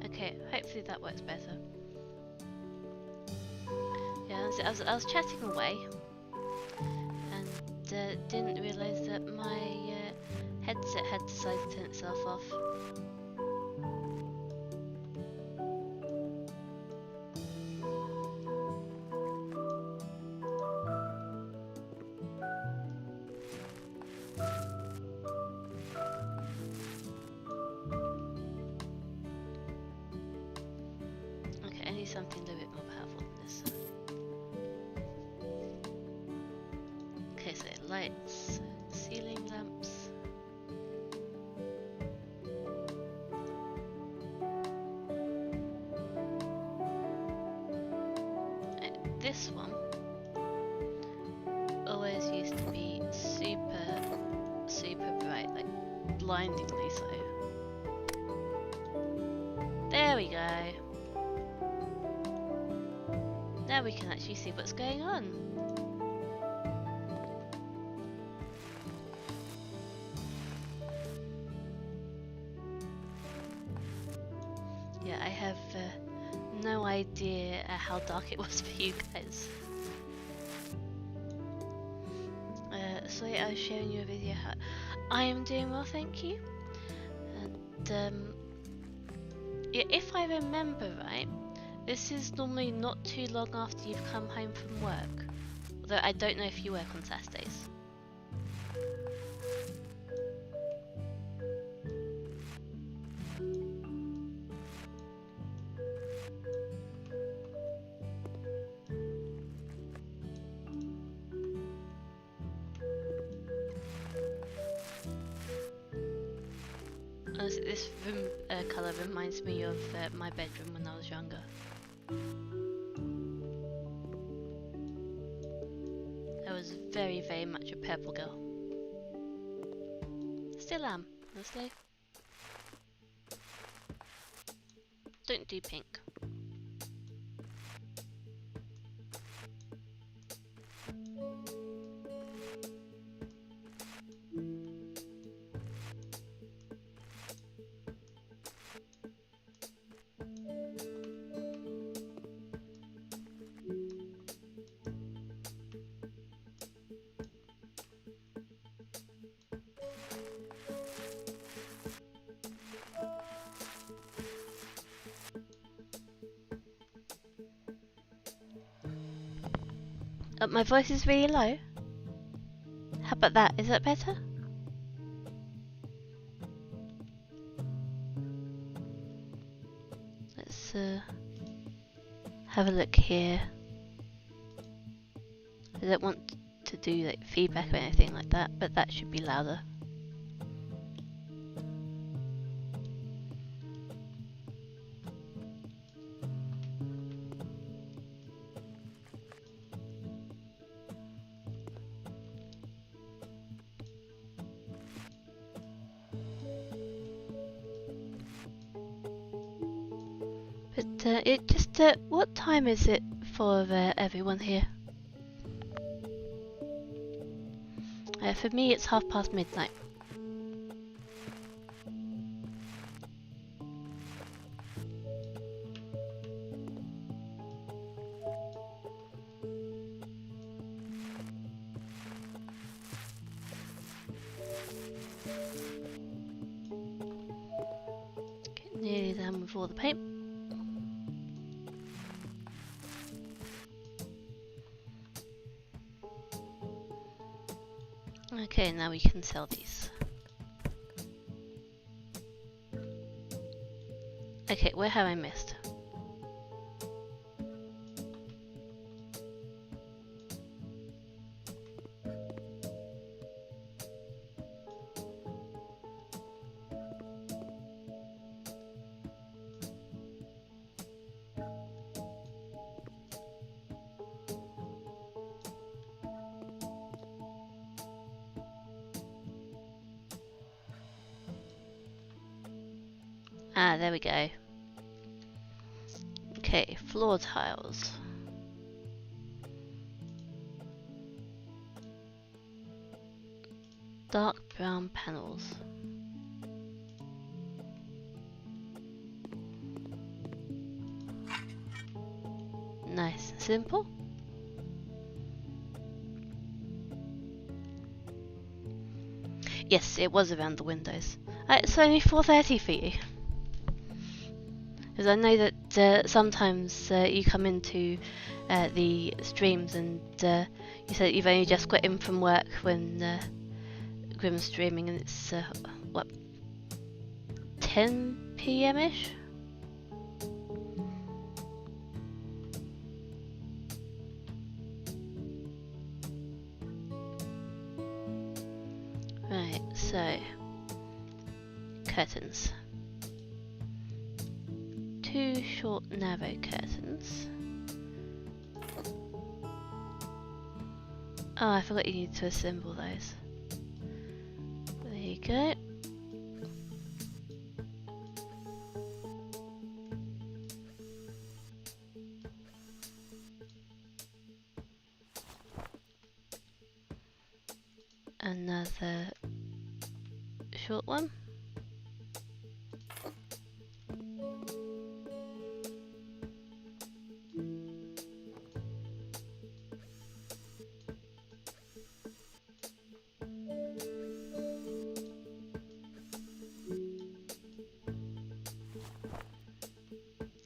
Okay, hopefully that works better. Yeah, I was chatting away and didn't realise that my headset had decided to turn itself off. Okay, I need something a little bit more powerful than this. Okay, so lights, ceiling lamps. This one always used to be super bright, like blindingly so. There we go. Now we can actually see what's going on. Yeah, I have no idea how dark it was for you guys. So yeah, I was showing you a video how I am doing well, thank you. And yeah, if I remember right, this is normally not too long after you've come home from work. Although I don't know if you work on Saturdays. Honestly, this room colour reminds me of my bedroom when I was younger. I was very much a purple girl. Still am, honestly. Don't do pink. My voice is really low. How about that? Is that better? Let's have a look here. I don't want to do like feedback or anything like that, but that should be louder. But it just what time is it for everyone here? For me, it's midnight. Nearly down with all the paint. Okay, now we can sell these. Okay, where have I missed? Ah, there we go. Okay, floor tiles. Dark brown panels. Nice and simple. Yes, it was around the windows. It's only 4:30 for you. Because I know that sometimes you come into the streams and you said you've only just got in from work when Grim's streaming, and it's what, 10 p.m.ish? Right, so curtains. 2 short narrow curtains. Oh, I forgot you need to assemble those. There you go. Another short one.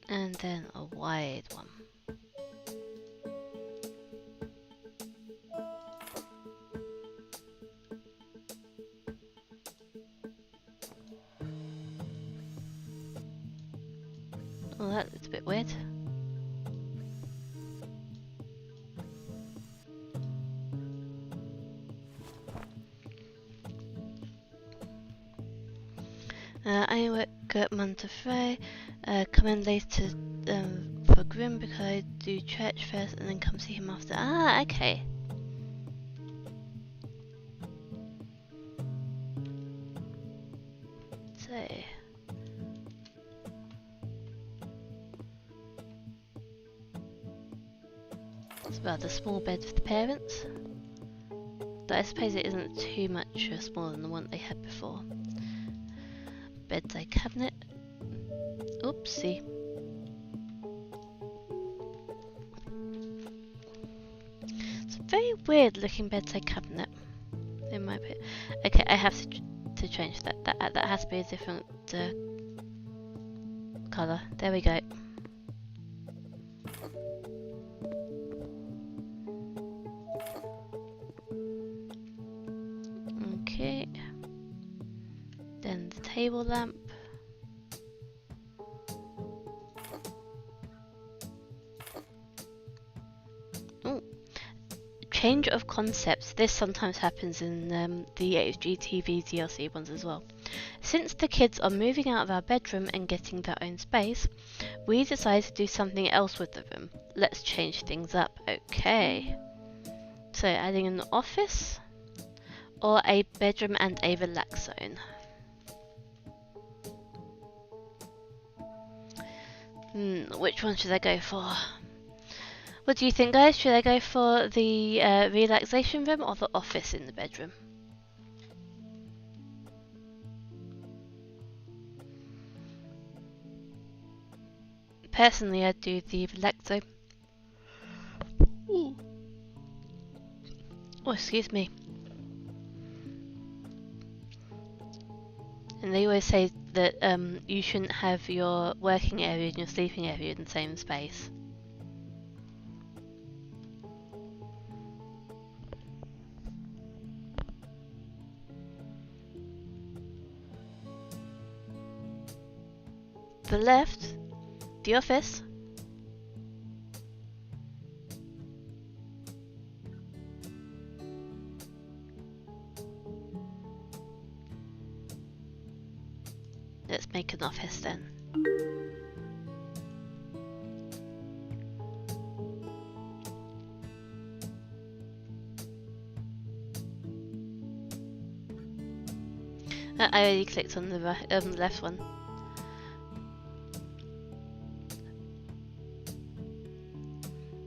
And then a wide one. Well, that looks a bit weird. I work at Monterey. Come in later for Grim because I do church first and then come see him after. Ah, okay. So it's about a small bed for the parents. But I suppose it isn't too much smaller than the one they had before. Bedside cabinet. Oopsie. It's a very weird looking bedside cabinet. In my opinion. Okay, I have to change that. That has to be a different colour. There we go. Okay. Then the table lamp. Oh, change of concepts. This sometimes happens in the HGTV DLC ones as well. Since the kids are moving out of our bedroom and getting their own space, we decided to do something else with the room. Let's change things up. Okay. So adding an office or a bedroom and a relax zone. Which one should I go for? What do you think, guys? Should I go for the relaxation room or the office in the bedroom? Personally, I'd do the relax zone. Ooh. Oh, excuse me. And they always say that you shouldn't have your working area and your sleeping area in the same space. The left, the office. Let's make an office then. I already clicked on the left one.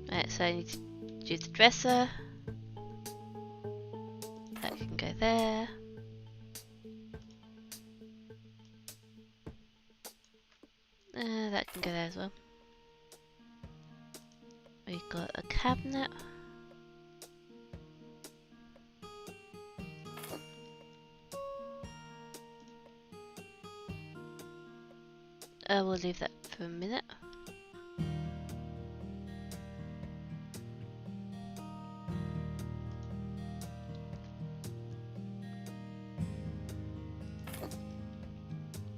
Right, so I need to do the dresser. That can go there. That can go there as well. We've got a cabinet. We'll leave that for a minute.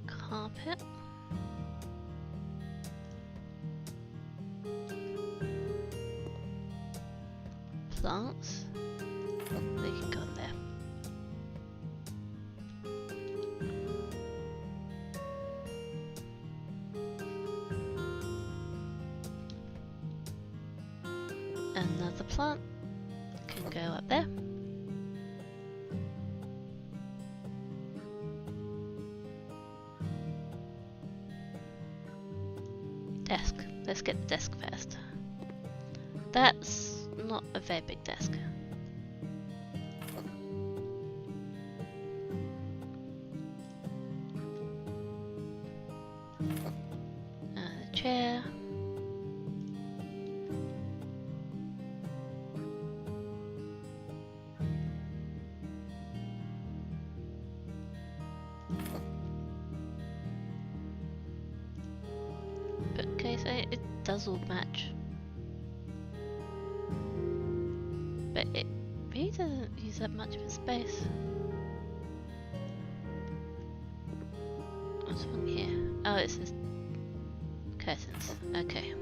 Carpet. Plants. They can go there. Another plant can go up there. Desk. Let's get the desk first. That's not a very big desk. The chair. Bookcase, it does all match. But it really doesn't use that much of a space. What's wrong here? Oh, it says curtains. Okay.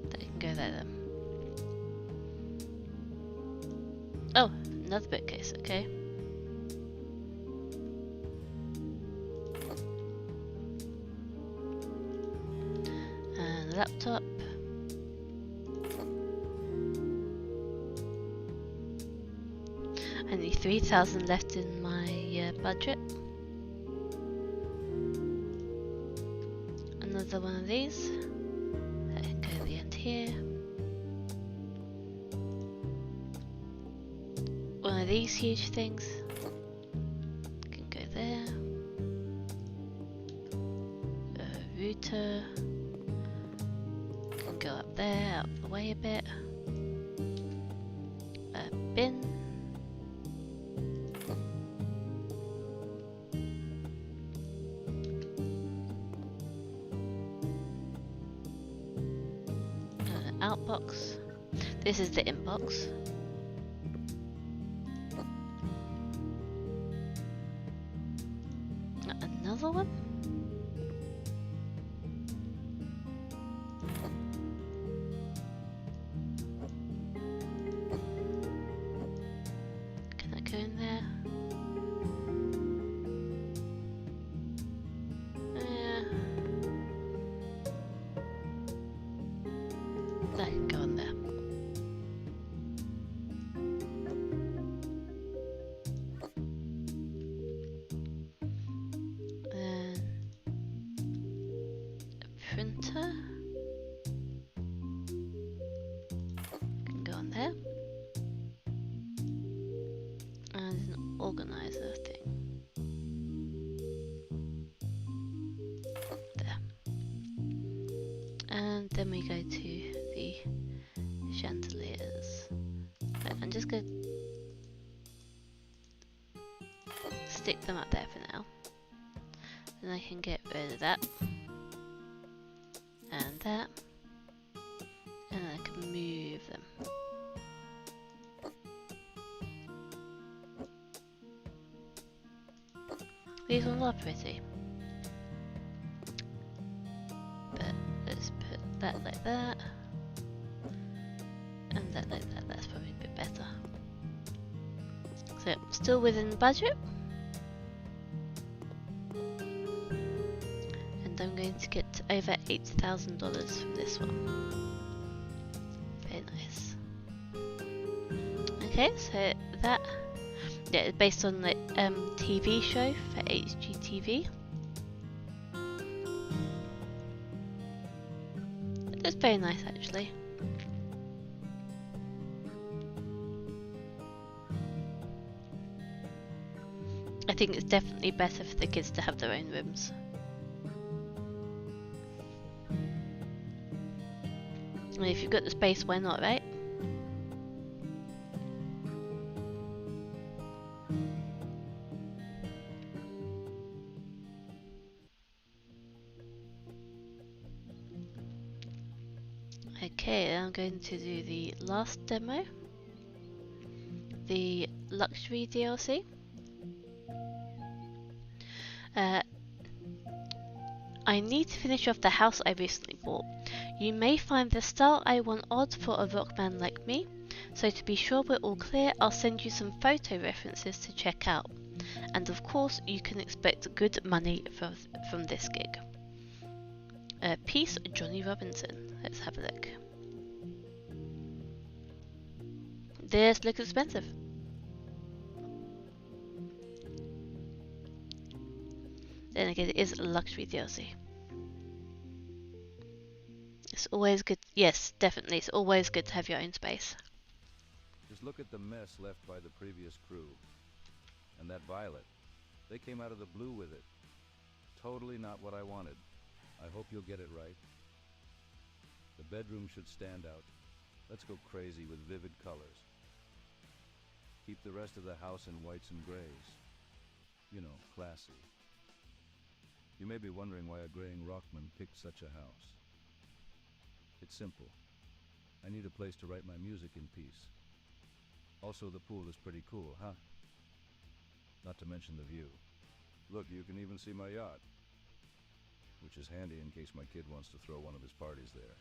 That can go there then. Oh, another bookcase, okay. And a laptop. Only 3,000 left in my budget. Another one of these. That can go at the end here. One of these huge things can go there. A router can go up there, out of the way a bit. A bin. Outbox. This is the inbox. Another one. Can that go in there? That can go on there. Then a printer can go on there. And an organizer thing. There. And then we go to the chandeliers. I'm just going to stick them up there for now. Then I can get rid of that. And that. And I can move them. These ones are pretty. But let's put that like that. And that like that. That's probably a bit better. So still within the budget. And I'm going to get over $8,000 from this one. Very nice. Okay, so that, yeah, it's based on the TV show for HGTV. It's very nice actually. I think it's definitely better for the kids to have their own rooms. And if you've got the space, why not, right? Okay, I'm going to do the last demo. The luxury DLC. I need to finish off the house I recently bought. You may find the style I want odd for a rock band like me, so to be sure we're all clear, I'll send you some photo references to check out. And of course, you can expect good money from this gig. Peace, Johnny Robinson. Let's have a look. This looks expensive. Then again, it is a luxury DLC. It's always good. Yes, definitely. It's always good to have your own space. Just look at the mess left by the previous crew. And that Violet. They came out of the blue with it. Totally not what I wanted. I hope you'll get it right. The bedroom should stand out. Let's go crazy with vivid colors. Keep the rest of the house in whites and grays. You know, classy. You may be wondering why a graying rockman picked such a house. It's simple. I need a place to write my music in peace. Also, the pool is pretty cool, huh? Not to mention the view. Look, you can even see my yacht. Which is handy in case my kid wants to throw one of his parties there.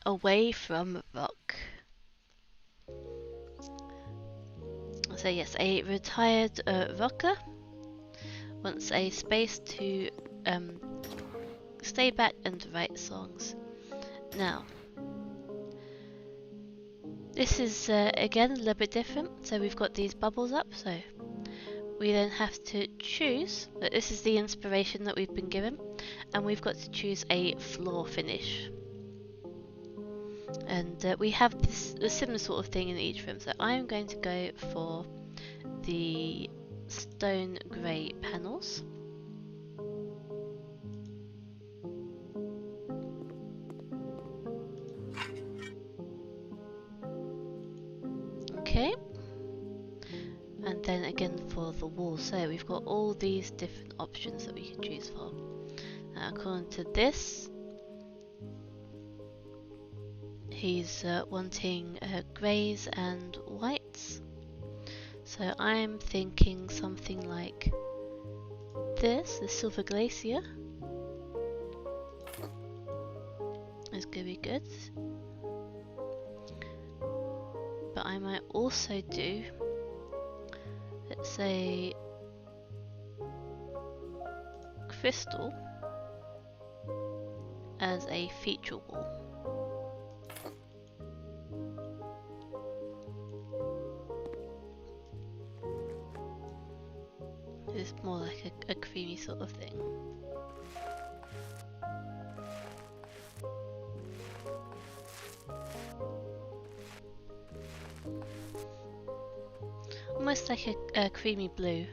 Away from rock. So yes, a retired rocker wants a space to stay back and write songs. Now, this is again a little bit different. So we've got these bubbles up, so we then have to choose, but this is the inspiration that we've been given, and we've got to choose a floor finish. And we have a similar sort of thing in each room, so I'm going to go for the stone grey panels. Okay, and then again for the wall, so we've got all these different options that we can choose for. Now, according to this, he's wanting greys and whites, so I'm thinking something like this, the Silver Glacier is going to be good, but I might also do, let's say, crystal as a feature wall. It's more like a creamy sort of thing. Almost like a creamy blue.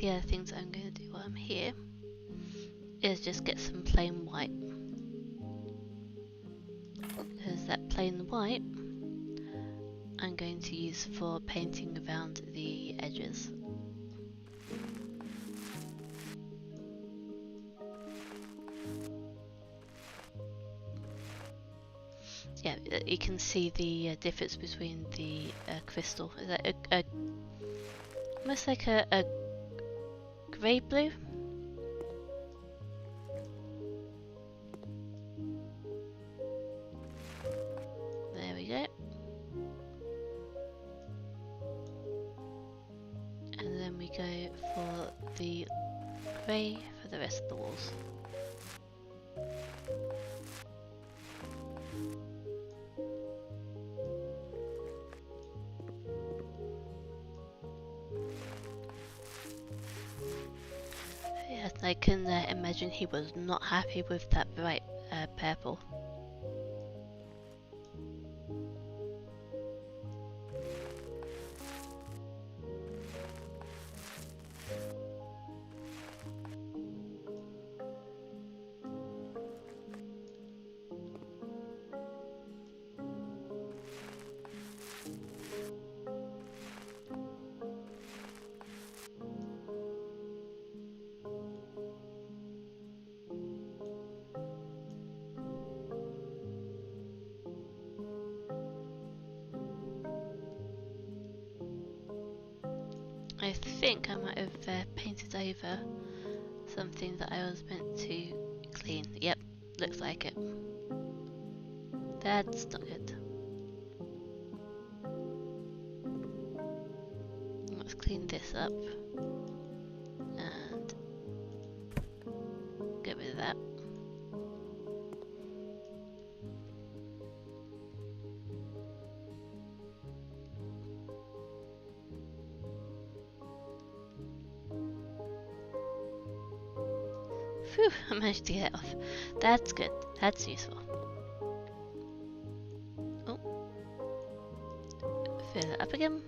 the other things I'm going to do while I'm here is just get some plain white. Because that plain white I'm going to use for painting around the edges. Yeah, you can see the difference between the crystal. Is that almost like a grey blue? There we go. And then we go for the grey for the rest of the walls. Yeah, I can imagine he was not happy with that bright purple. I think I might have painted over something that I was meant to clean. Yep, looks like it. That's not good. Let's clean this up and get rid of that. Phew, I managed to get it off. That's good. That's useful. Oh. Fill it up again.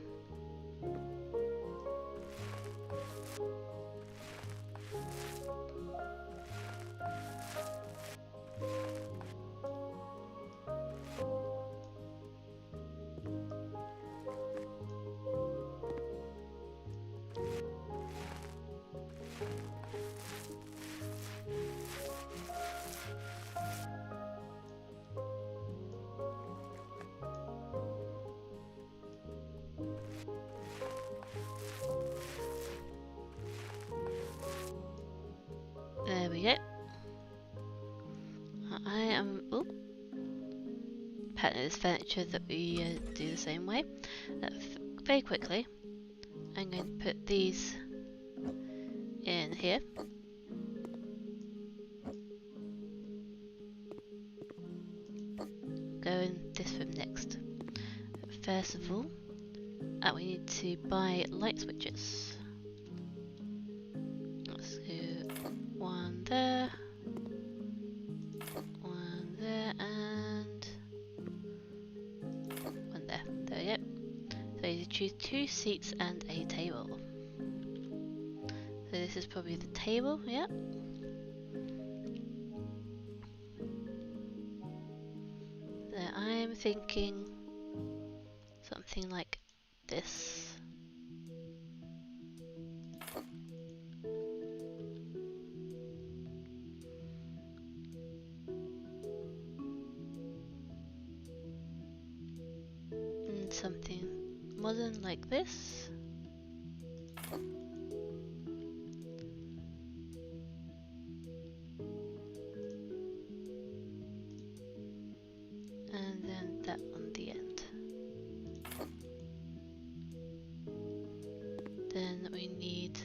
There we go. I am. Oh, pattern is furniture that we do the same way. Very quickly, I'm going to put these in here. Go in this room next. First of all, we need to buy light switches. Let's go one there, and one there. There we go. So you choose 2 seats and a table. So this is probably the table, yeah. So I'm thinking something like this. And something modern like this. And then that on the end. Then we need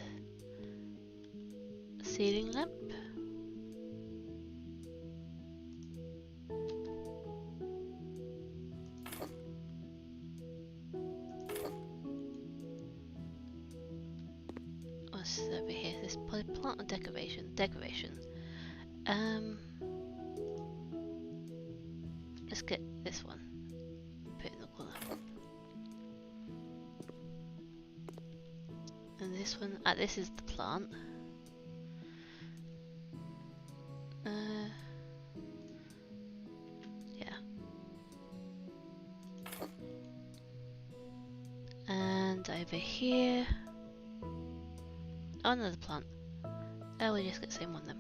a ceiling lamp. What's over here? This plant or decoration? Decoration. Let's get this one. Put it in the corner. And this one, this is the plant. Yeah. And over here, oh, another plant. Oh, we'll just get the same one then.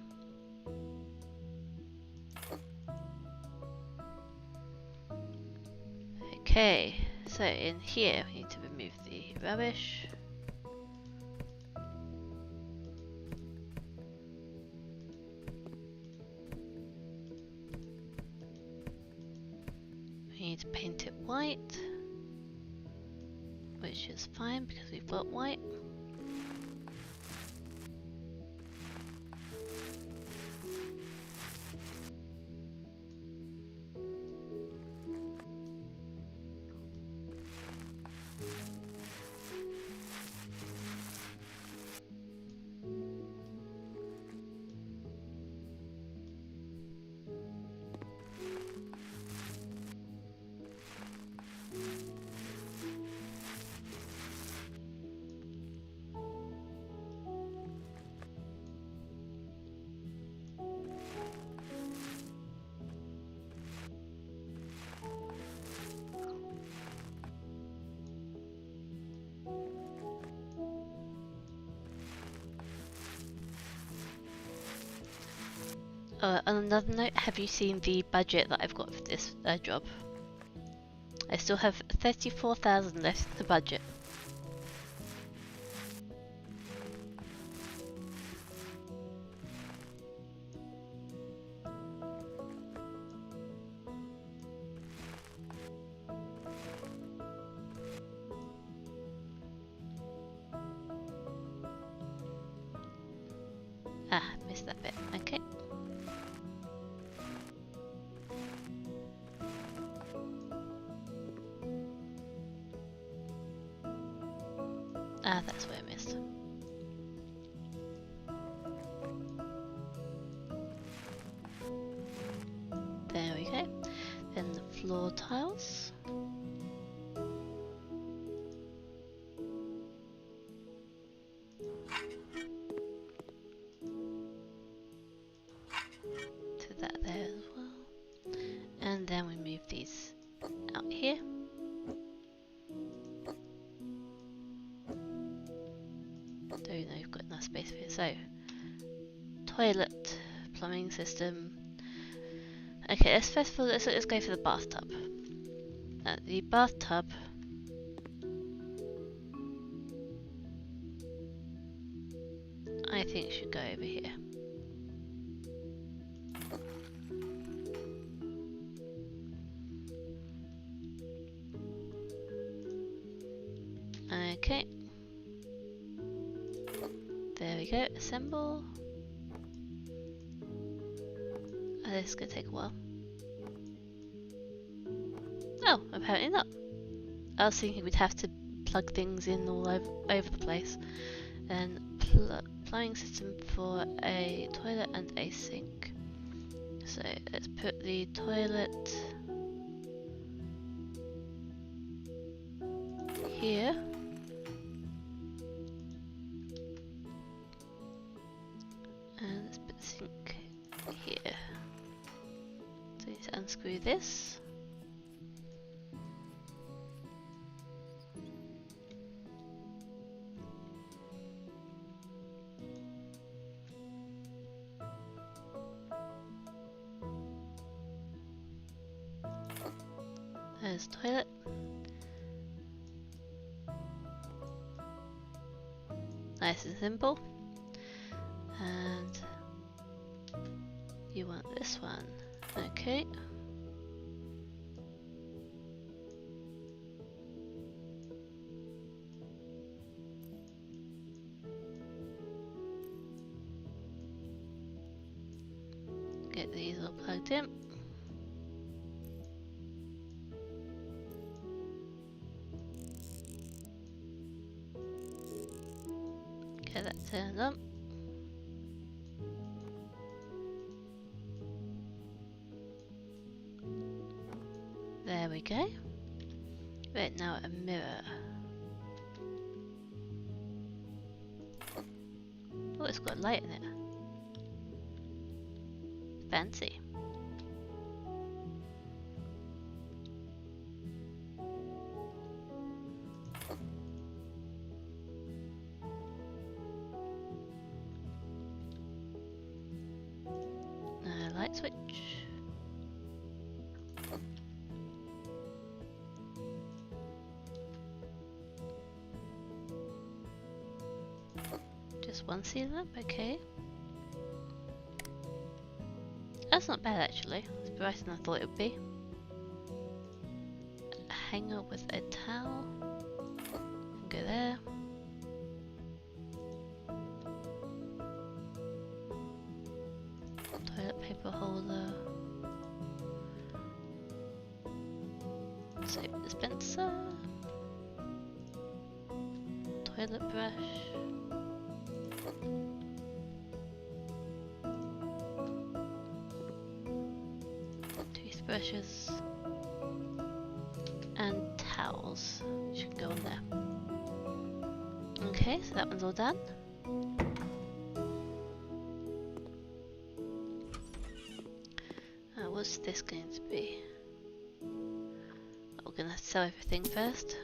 Okay, so in here we need to remove the rubbish. We need to paint it white, which is fine because we've got white. On another note, have you seen the budget that I've got for this job? I still have 34,000 left of the budget. Ah, missed that bit. Okay. Ah, that's where I missed. There we go. Then the floor tiles. To that there as well. And then we move these out here. Don't know, we've got enough space for it. So, toilet, plumbing system. Okay, let's first of all let's go for the bathtub. The bathtub I think should go over here. Okay. There we go, assemble. Oh, this is gonna take a while. Oh, apparently not. I was thinking we'd have to plug things in all over the place. And plumbing system for a toilet and a sink. So let's put the toilet here. And let's put the sink here. So we need to unscrew this. There's the toilet. Nice and simple. And you want this one. Okay. Get these all plugged in. Get that turned on. There we go. Right, now a mirror. got a light in it. Fancy. Light switch. Just one ceiling lamp, okay. That's not bad actually. It's brighter than I thought it would be. A hanger with a towel. Go there. Toilet paper holder. Soap dispenser. Toilet brush. Toothbrushes. And towels. Should go on there. Okay, so that one's all done. What's this going to be? We're going to have to sell everything first.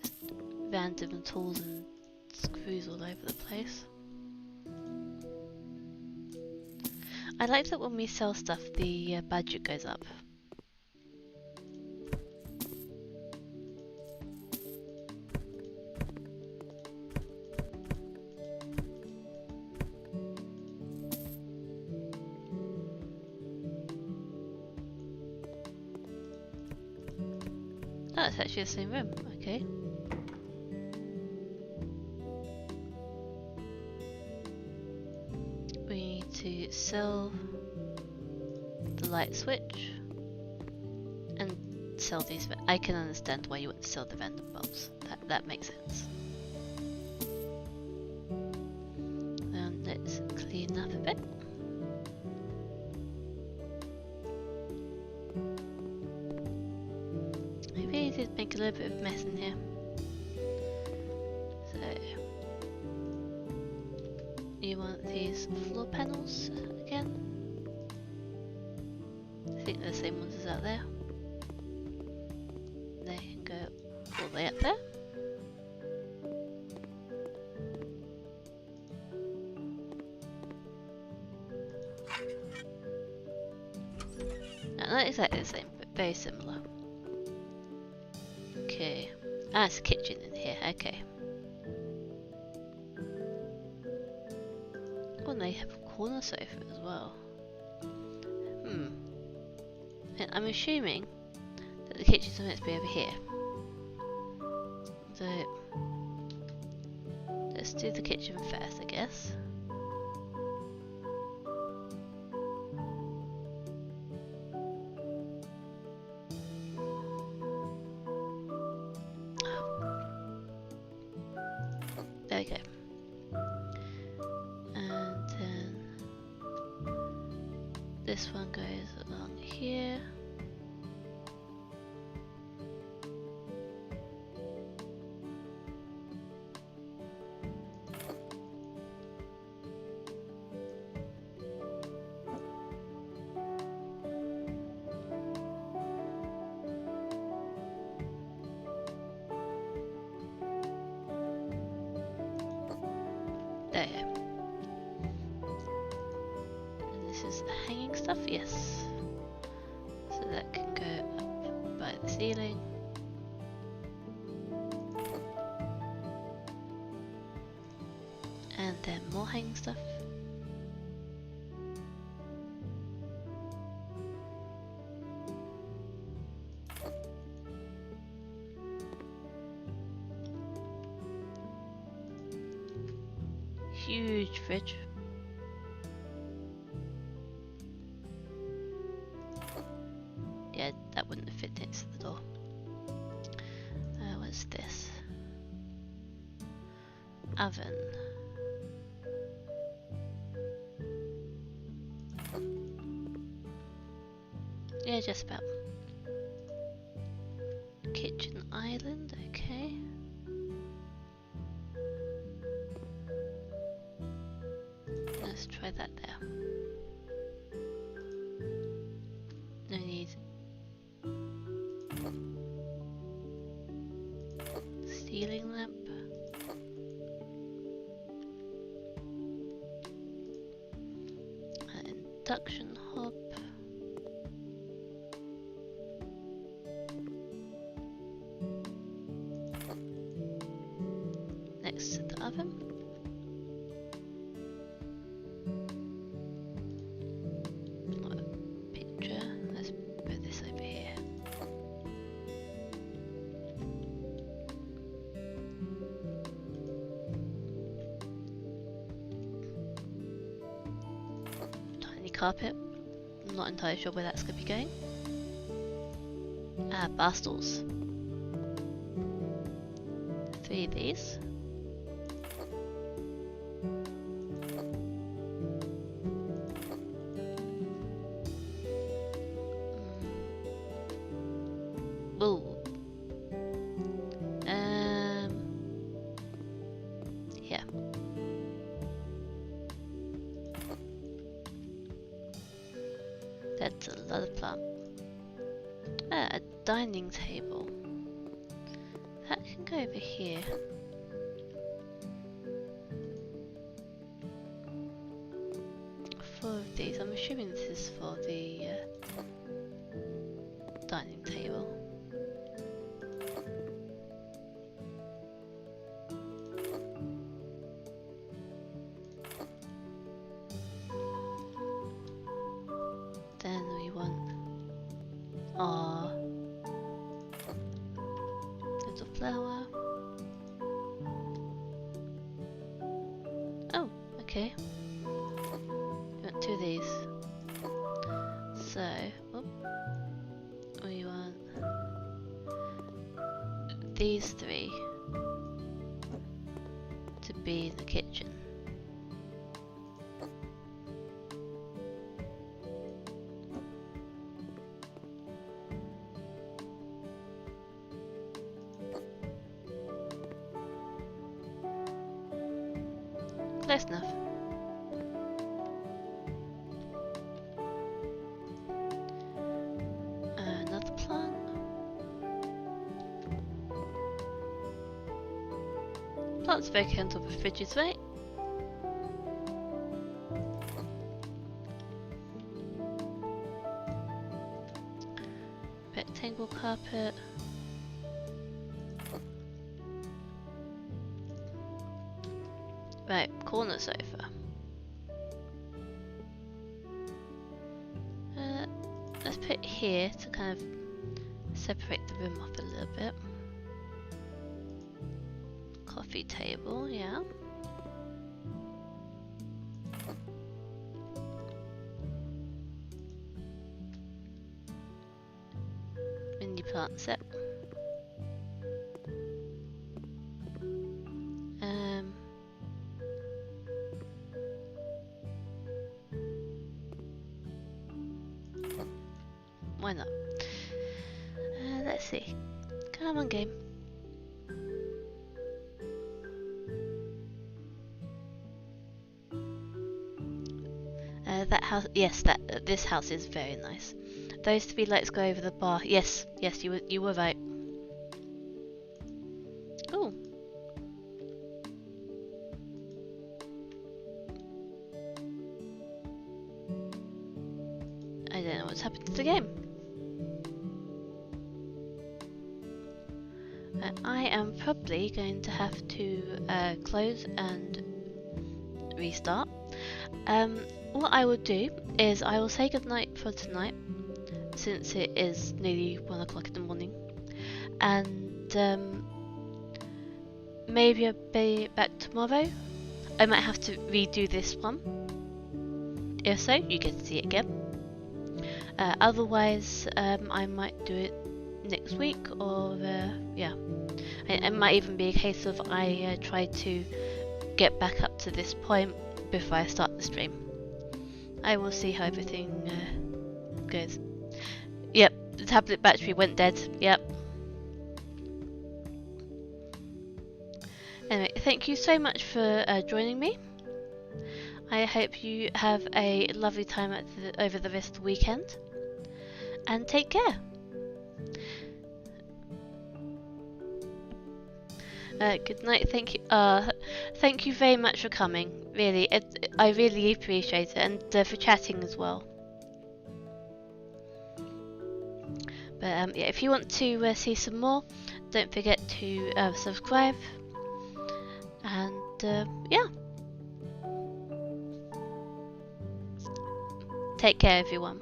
Just random tools and screws all over the place. I like that when we sell stuff, the budget goes up. Oh, it's actually the same room, okay. We need to sell the light switch and sell these. I can understand why you want to sell the random bulbs. That makes sense. Then let's clean up a bit. Maybe I did make a little bit of a mess in here. So you want these floor panels again? I think they're the same ones as out there. They can go all the way up there. No, not exactly the same, but very similar. Okay. Ah, it's a kitchen in here, okay. Oh, and they have a corner sofa as well. And I'm assuming that the kitchen's meant to be over here. So let's do the kitchen first, I guess. There we go. And then this one goes along here. There you go. And this is the hanging stuff, yes. So that can go up by the ceiling. And then more hanging stuff. Huge fridge. Yeah, that wouldn't have fit next to the door. What's this? Oven. Yeah, just about. Kitchen island, okay. Let's try that there. No need. Ceiling lamp. An induction hob. Next to the oven. Picture. Let's put this over here. Tiny carpet. I'm not entirely sure where that's going to be going. Ah, bar stools. 3 of these. Ooh. Yeah. That's a lot of plant. Ah, a dining table. That can go over here. 4 of these. I'm assuming this is for the dining table. Then we want our little flower. Oh, okay. We want 2 of these. So, we want these 3 to be in the kitchen. Close enough. Another plant. Plants very on top of fridges, right? Rectangle carpet. Right, corner sofa. Let's put it here to kind of separate the room up a little bit. Coffee table, yeah. Mini plant set. Why not? Let's see. Come on, game. That house, yes, this house is very nice. Those 3 lights go over the bar. Yes, you were right. Ooh. I don't know what's happened to the game. I am probably going to have to close and restart. What I will do is I will say goodnight for tonight, since it is nearly 1 o'clock in the morning, and maybe I'll be back tomorrow. I might have to redo this one. If so, you get to see it again. Otherwise, I might do it next week, or yeah, it might even be a case of I try to get back up to this point before I start the stream. I will see how everything goes. Yep, the tablet battery went dead. Yep. Anyway, thank you so much for joining me. I hope you have a lovely time over the rest of the weekend, and take care. Good night. Thank you. Thank you very much for coming. Really, I really appreciate it, and for chatting as well. But yeah, if you want to see some more, don't forget to subscribe. And yeah, take care, everyone.